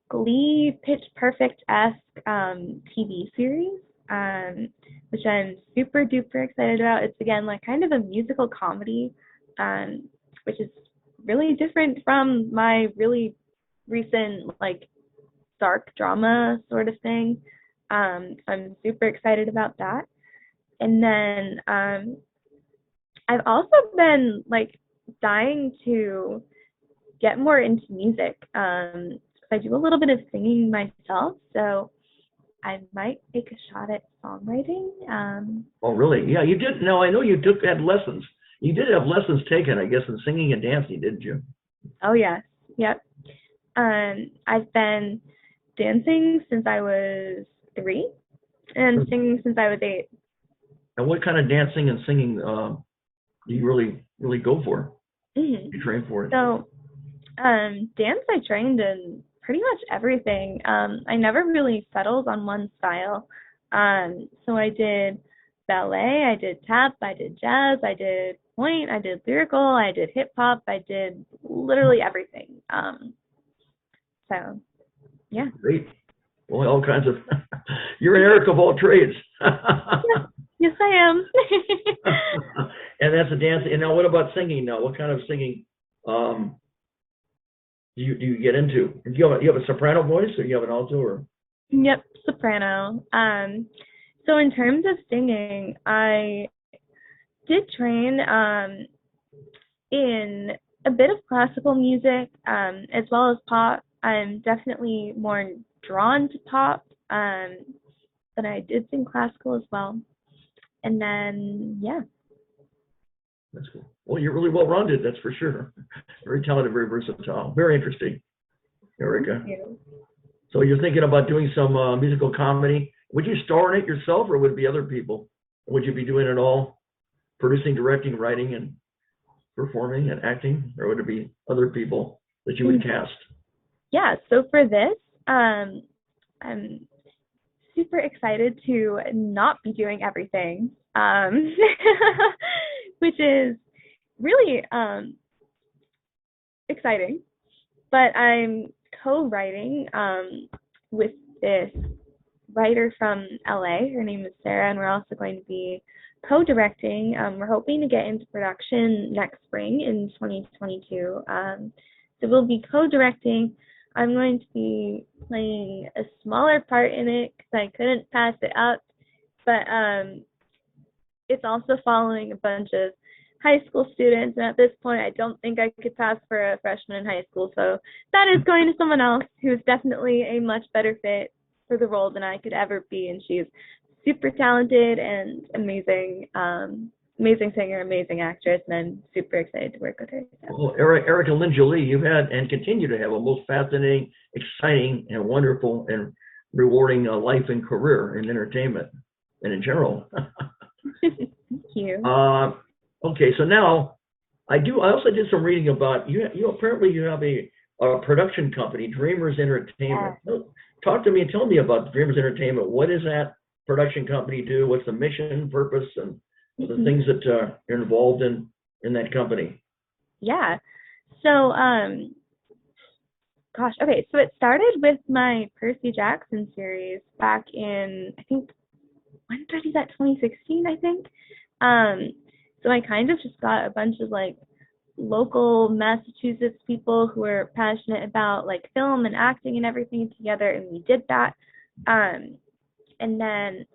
Glee Pitch Perfect-esque TV series, which I'm super duper excited about. It's again like kind of a musical comedy, which is really different from my really recent like dark drama sort of thing. I'm super excited about that. And then I've also been like dying to get more into music. I do a little bit of singing myself, so I might take a shot at songwriting. Oh, really? Yeah, you did. No, I know you had lessons. You did have lessons taken, I guess, in singing and dancing, didn't you? Oh, yes. Yep. I've been dancing since I was 3 and singing since I was 8. And what kind of dancing and singing do you really go for? Mm-hmm. You train for it? So, dance I trained in pretty much everything. I never really settled on one style. So I did ballet, I did tap, I did jazz, I did point, I did lyrical, I did hip hop, I did literally everything. So yeah. Great. Well, all kinds of. You're an Eric of all trades. Yes, I am. And that's a dance. And now, what about singing? Now, what kind of singing do you get into? Do you have a soprano voice, or you have an alto, or? Yep, soprano. So in terms of singing, I did train in a bit of classical music, as well as pop. I'm definitely more drawn to pop, but I did sing classical as well. And then, yeah. That's cool. Well, you're really well-rounded, that's for sure. Very talented, very versatile. Very interesting, Erika. Thank you. So you're thinking about doing some musical comedy. Would you star in it yourself, or would it be other people? Would you be doing it all, producing, directing, writing, and performing and acting, or would it be other people that you would cast? Yeah, so for this, I'm super excited to not be doing everything, which is really exciting. But I'm co-writing with this writer from LA. Her name is Sarah, and we're also going to be co-directing. We're hoping to get into production next spring in 2022. So we'll be co-directing. I'm going to be playing a smaller part in it because I couldn't pass it up, but it's also following a bunch of high school students, and at this point I don't think I could pass for a freshman in high school, so that is going to someone else who's definitely a much better fit for the role than I could ever be, and she's super talented and amazing, amazing singer, amazing actress, and I'm super excited to work with her. So. Well, ERIKA LYNN JOLIE, you've had and continue to have a most fascinating, exciting, and wonderful and rewarding life and career in entertainment and in general. Thank you. Okay, so now I also did some reading about you. Apparently you have a production company, Dreamers Entertainment. Yeah. Talk to me and tell me about Dreamers Entertainment. What does that production company do? What's the mission, purpose, and the things that are involved in that company? Yeah. So, gosh, okay. So it started with my Percy Jackson series back in, I think, when did I do that? 2016, I think. So I kind of just got a bunch of like local Massachusetts people who were passionate about like film and acting and everything together, and we did that. And then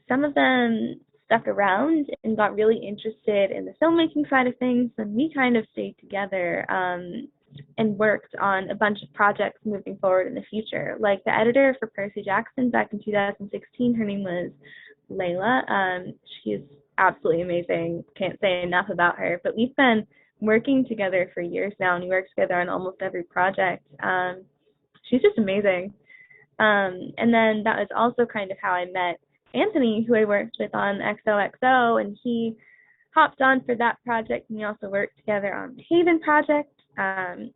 some of them stuck around and got really interested in the filmmaking side of things, and we kind of stayed together and worked on a bunch of projects moving forward in the future. Like the editor for Percy Jackson back in 2016, her name was Layla. She's absolutely amazing. Can't say enough about her. But we've been working together for years now, and we work together on almost every project. She's just amazing. And then that was also kind of how I met Anthony, who I worked with on Xoxo, and he hopped on for that project, and we also worked together on the Haven project. And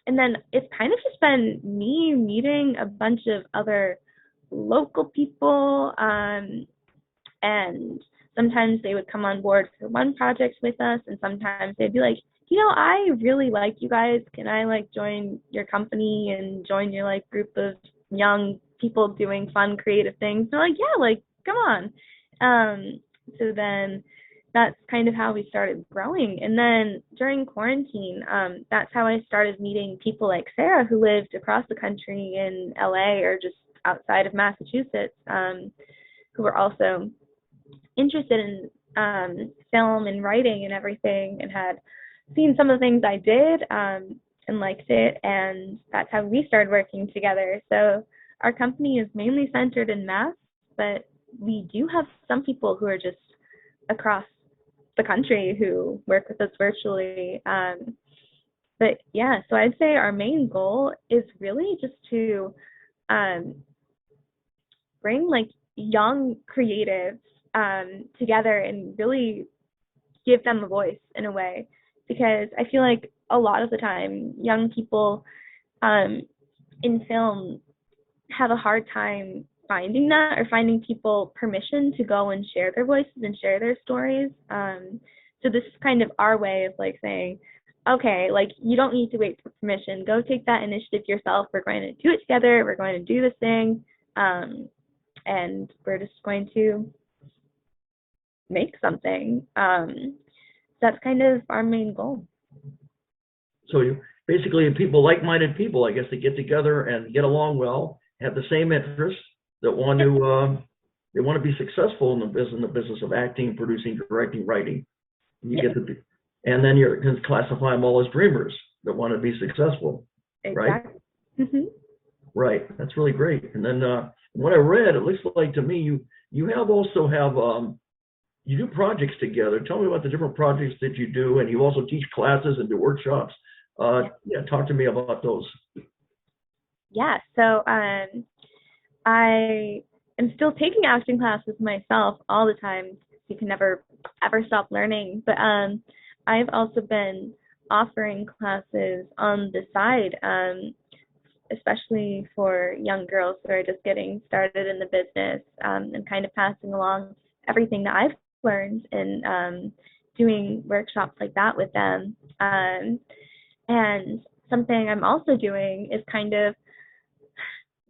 then it's kind of just been me meeting a bunch of other local people, and sometimes they would come on board for one project with us, and sometimes they'd be like, you know, I really like you guys. Can I like join your company and join your like group of young people doing fun, creative things? They're like, yeah, like come on. So then that's kind of how we started growing. And then during quarantine, that's how I started meeting people like Sarah, who lived across the country in LA or just outside of Massachusetts, who were also interested in film and writing and everything, and had seen some of the things I did and liked it, and that's how we started working together. So our company is mainly centered in Mass, but we do have some people who are just across the country who work with us virtually. But yeah, so I'd say our main goal is really just to bring like young creatives together and really give them a voice in a way, because I feel like a lot of the time young people in film have a hard time finding that, or finding people permission to go and share their voices and share their stories. So this is kind of our way of like saying, okay, like you don't need to wait for permission. Go take that initiative yourself. We're going to do it together. We're going to do this thing. And we're just going to make something. That's kind of our main goal. So you basically people, like-minded people, I guess, that get together and get along well, have the same interests, that want to they want to be successful in the business of acting, producing, directing, writing. You get to be, and then you can classify them all as dreamers that want to be successful, right? Mm-hmm. Right. That's really great. And then what I read, it looks like to me you also have you do projects together. Tell me about the different projects that you do, and you also teach classes and do workshops. Talk to me about those. Yeah. So I am still taking acting classes myself all the time. You can never ever stop learning. But I've also been offering classes on the side, especially for young girls who are just getting started in the business, and kind of passing along everything that I've learned and doing workshops like that with them. And something I'm also doing is kind of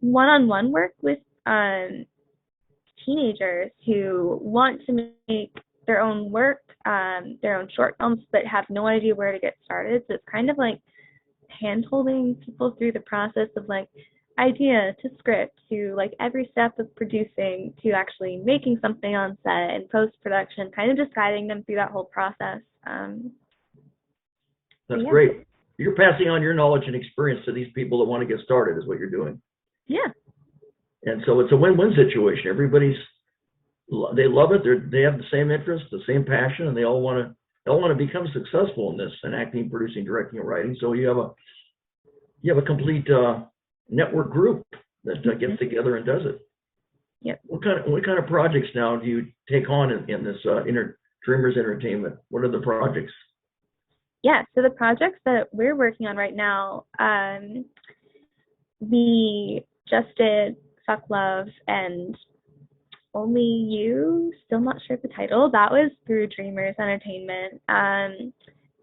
one-on-one work with teenagers who want to make their own work, their own short films, but have no idea where to get started. So it's kind of like hand-holding people through the process of like idea to script to like every step of producing to actually making something on set and post-production, kind of just guiding them through that whole process. That's great. You're passing on your knowledge and experience to these people that want to get started is what you're doing. Yeah. And so it's a win-win situation. They love it. They have the same interest, the same passion, and they all want to become successful in this, in acting, producing, directing, and writing. So you have a complete network group that gets together and does it. Yep. What kind of projects now do you take on in this Dreamers Entertainment? What are the projects? Yeah, so the projects that we're working on right now, we just did Fuck Love and Only You, still not sure of the title. That was through Dreamers Entertainment. And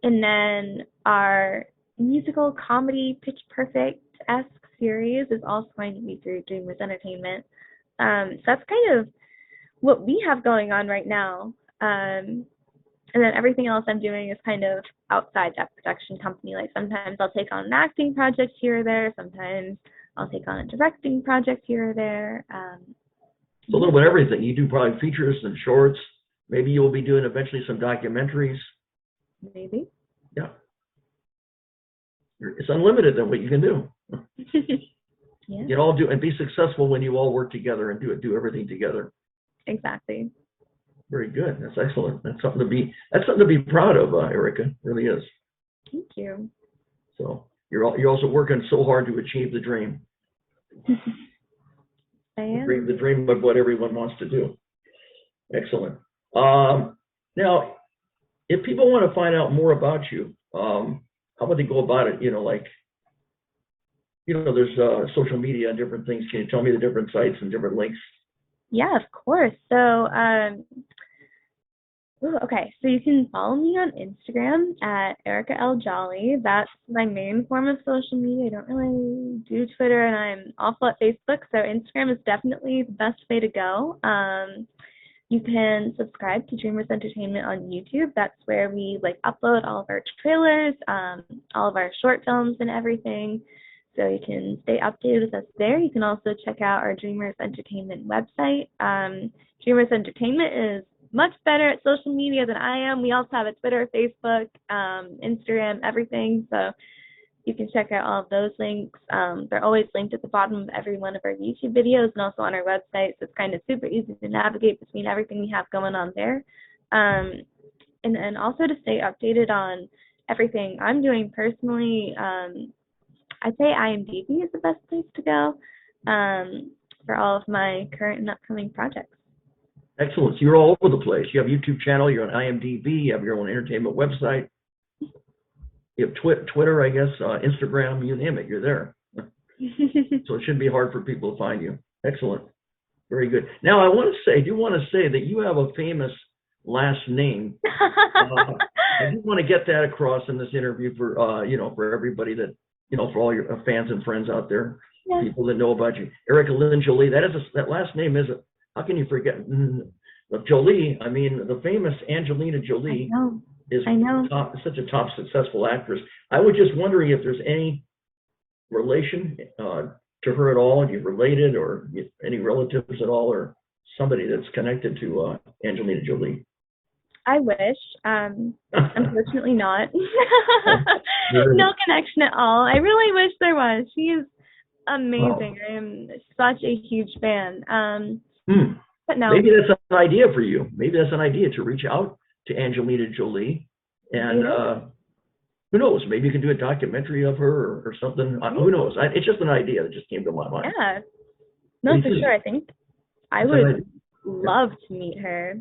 then our musical comedy Pitch Perfect-esque series is also going to be through Dreamers Entertainment. So that's kind of what we have going on right now. And then everything else I'm doing is kind of outside that production company. Like sometimes I'll take on an acting project here or there. Sometimes I'll take on a directing project here or there. So a little bit of everything. You do probably features and shorts. Maybe you'll be doing eventually some documentaries. Maybe. Yeah. It's unlimited then what you can do. Yeah. You can all do and be successful when you all work together and do everything together. Exactly. Very good. That's excellent. That's something to be proud of, ERIKA. It really is. Thank you. So you're also working so hard to achieve the dream. I am. The dream of what everyone wants to do. Excellent. Now, if people want to find out more about you, how about they go about it? There's social media and different things. Can you tell me the different sites and different links? Yeah, of course. So, okay. So you can follow me on Instagram at ERIKA Jolie. That's my main form of social media. I don't really do Twitter, and I'm awful at Facebook. So Instagram is definitely the best way to go. You can subscribe to Dreamers Entertainment on YouTube. That's where we upload all of our trailers, all of our short films and everything. So you can stay updated with us there. You can also check out our Dreamers Entertainment website. Dreamers Entertainment is much better at social media than I am. We also have a Twitter, Facebook, Instagram, everything. So you can check out all of those links. They're always linked at the bottom of every one of our YouTube videos and also on our website. So it's kind of super easy to navigate between everything we have going on there. And then also to stay updated on everything I'm doing personally, I'd say IMDb is the best place to go for all of my current and upcoming projects. Excellent. So you're all over the place. You have a YouTube channel, you're on IMDb, you have your own entertainment website. You have Twitter, I guess, Instagram, you name it, you're there. So it shouldn't be hard for people to find you. Excellent. Very good. Now, I do want to say that you have a famous last name. I do want to get that across in this interview for, for everybody that, for all your fans and friends out there, yes. People that know about you. ERIKA LYNN JOLIE, that last name is, how can you forget? Jolie, I mean, the famous Angelina Jolie is such a top successful actress. I was just wondering if there's any relation to her at all, if you're related or any relatives at all, or somebody that's connected to Angelina Jolie. I wish. Unfortunately not. No connection at all. I really wish there was. She is amazing. I am such a huge fan. But no. Maybe that's an idea for you. Maybe that's an idea to reach out to Angelina Jolie. And who knows? Maybe you can do a documentary of her or something. Who knows? It's just an idea that just came to my mind. Yeah. No, for sure. I think I would love to meet her.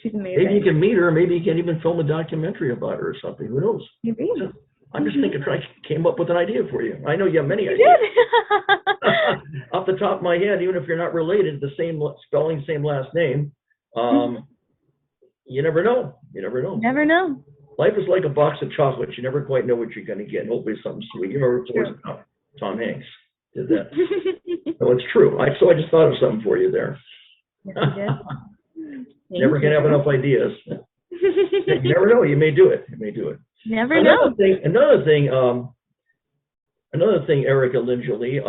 She's amazing. Maybe you can meet her. Maybe you can even film a documentary about her or something. Who knows? Maybe. I'm just thinking, I came up with an idea for you. I know you have many ideas. Off the top of my head, even if you're not related, the same spelling, same last name, you never know. You never know. Never know. Life is like a box of chocolates. You never quite know what you're going to get. Hopefully something sweet. You know, Tom Hanks did that. So it's true. So I just thought of something for you there. Never can have enough ideas. You never know. You may do it. You may do it. Never know. Another thing, ERIKA LYNN JOLIE.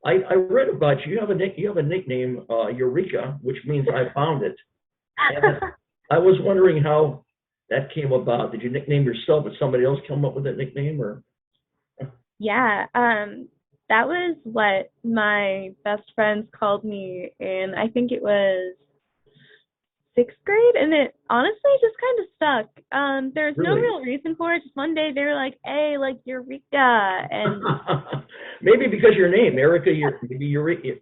I read about you. You have a nickname, Eureka, which means I found it. And I was wondering how that came about. Did you nickname yourself? Did somebody else come up with that nickname, or? Yeah, that was what my best friends called me, and I think it was 6th grade, and it honestly just kind of stuck. There's no real reason for it. Just one day they were like, "Hey, like Eureka," and maybe because your name, Erika,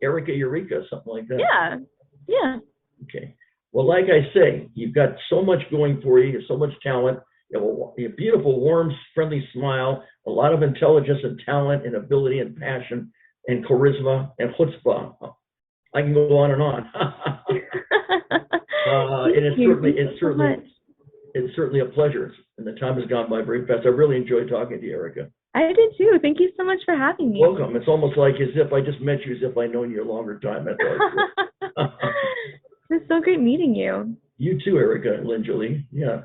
Erika Eureka, something like that. Yeah. Okay. Well, like I say, you've got so much going for you. You have so much talent. You have a beautiful, warm, friendly smile, a lot of intelligence and talent and ability and passion and charisma and chutzpah. I can go on and on. And it's certainly a pleasure. And the time has gone by very fast. I really enjoyed talking to you, Erika. I did too. Thank you so much for having me. Welcome. It's almost like as if I just met you, as if I'd known you a longer time. That's all. It's so great meeting you. You too, ERIKA LYNN JOLIE. Yeah,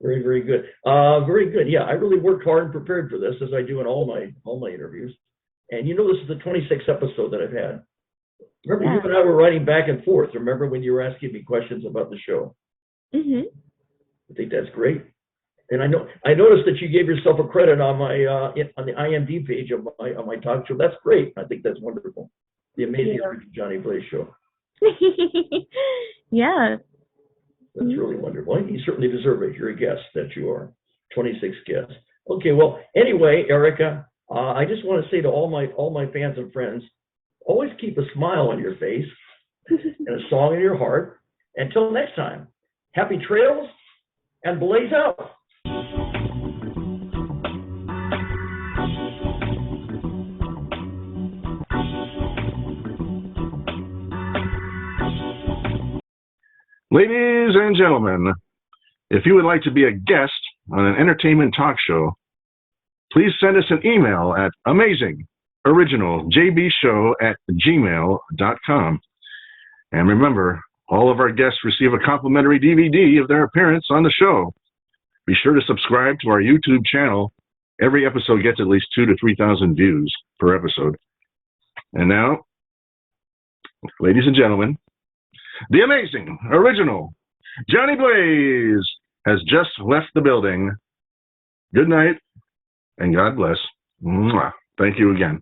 very, very good. Very good. Yeah, I really worked hard and prepared for this, as I do in all my interviews. And this is the 26th episode that I've had. Remember, you and I were writing back and forth. Remember when you were asking me questions about the show? Mm-hmm. I think that's great. And I noticed that you gave yourself a credit on my on the IMDb page of my talk show. That's great. I think that's wonderful. The Amazing Johnny Blaze Show. Yeah. That's really wonderful. You certainly deserve it. You're a guest, that you are. 26 guests. Okay, well, anyway, Erika, I just want to say to all my fans and friends, always keep a smile on your face and a song in your heart. Until next time, happy trails and blaze out. Ladies and gentlemen, if you would like to be a guest on an entertainment talk show, please send us an email at amazingjbshow@gmail.com. And remember, all of our guests receive a complimentary DVD of their appearance on the show. Be sure to subscribe to our YouTube channel. Every episode gets at least 2,000 to 3,000 views per episode. And now, ladies and gentlemen, the amazing, original Johnny Blaze has just left the building. Good night, and God bless. Mwah. Thank you again.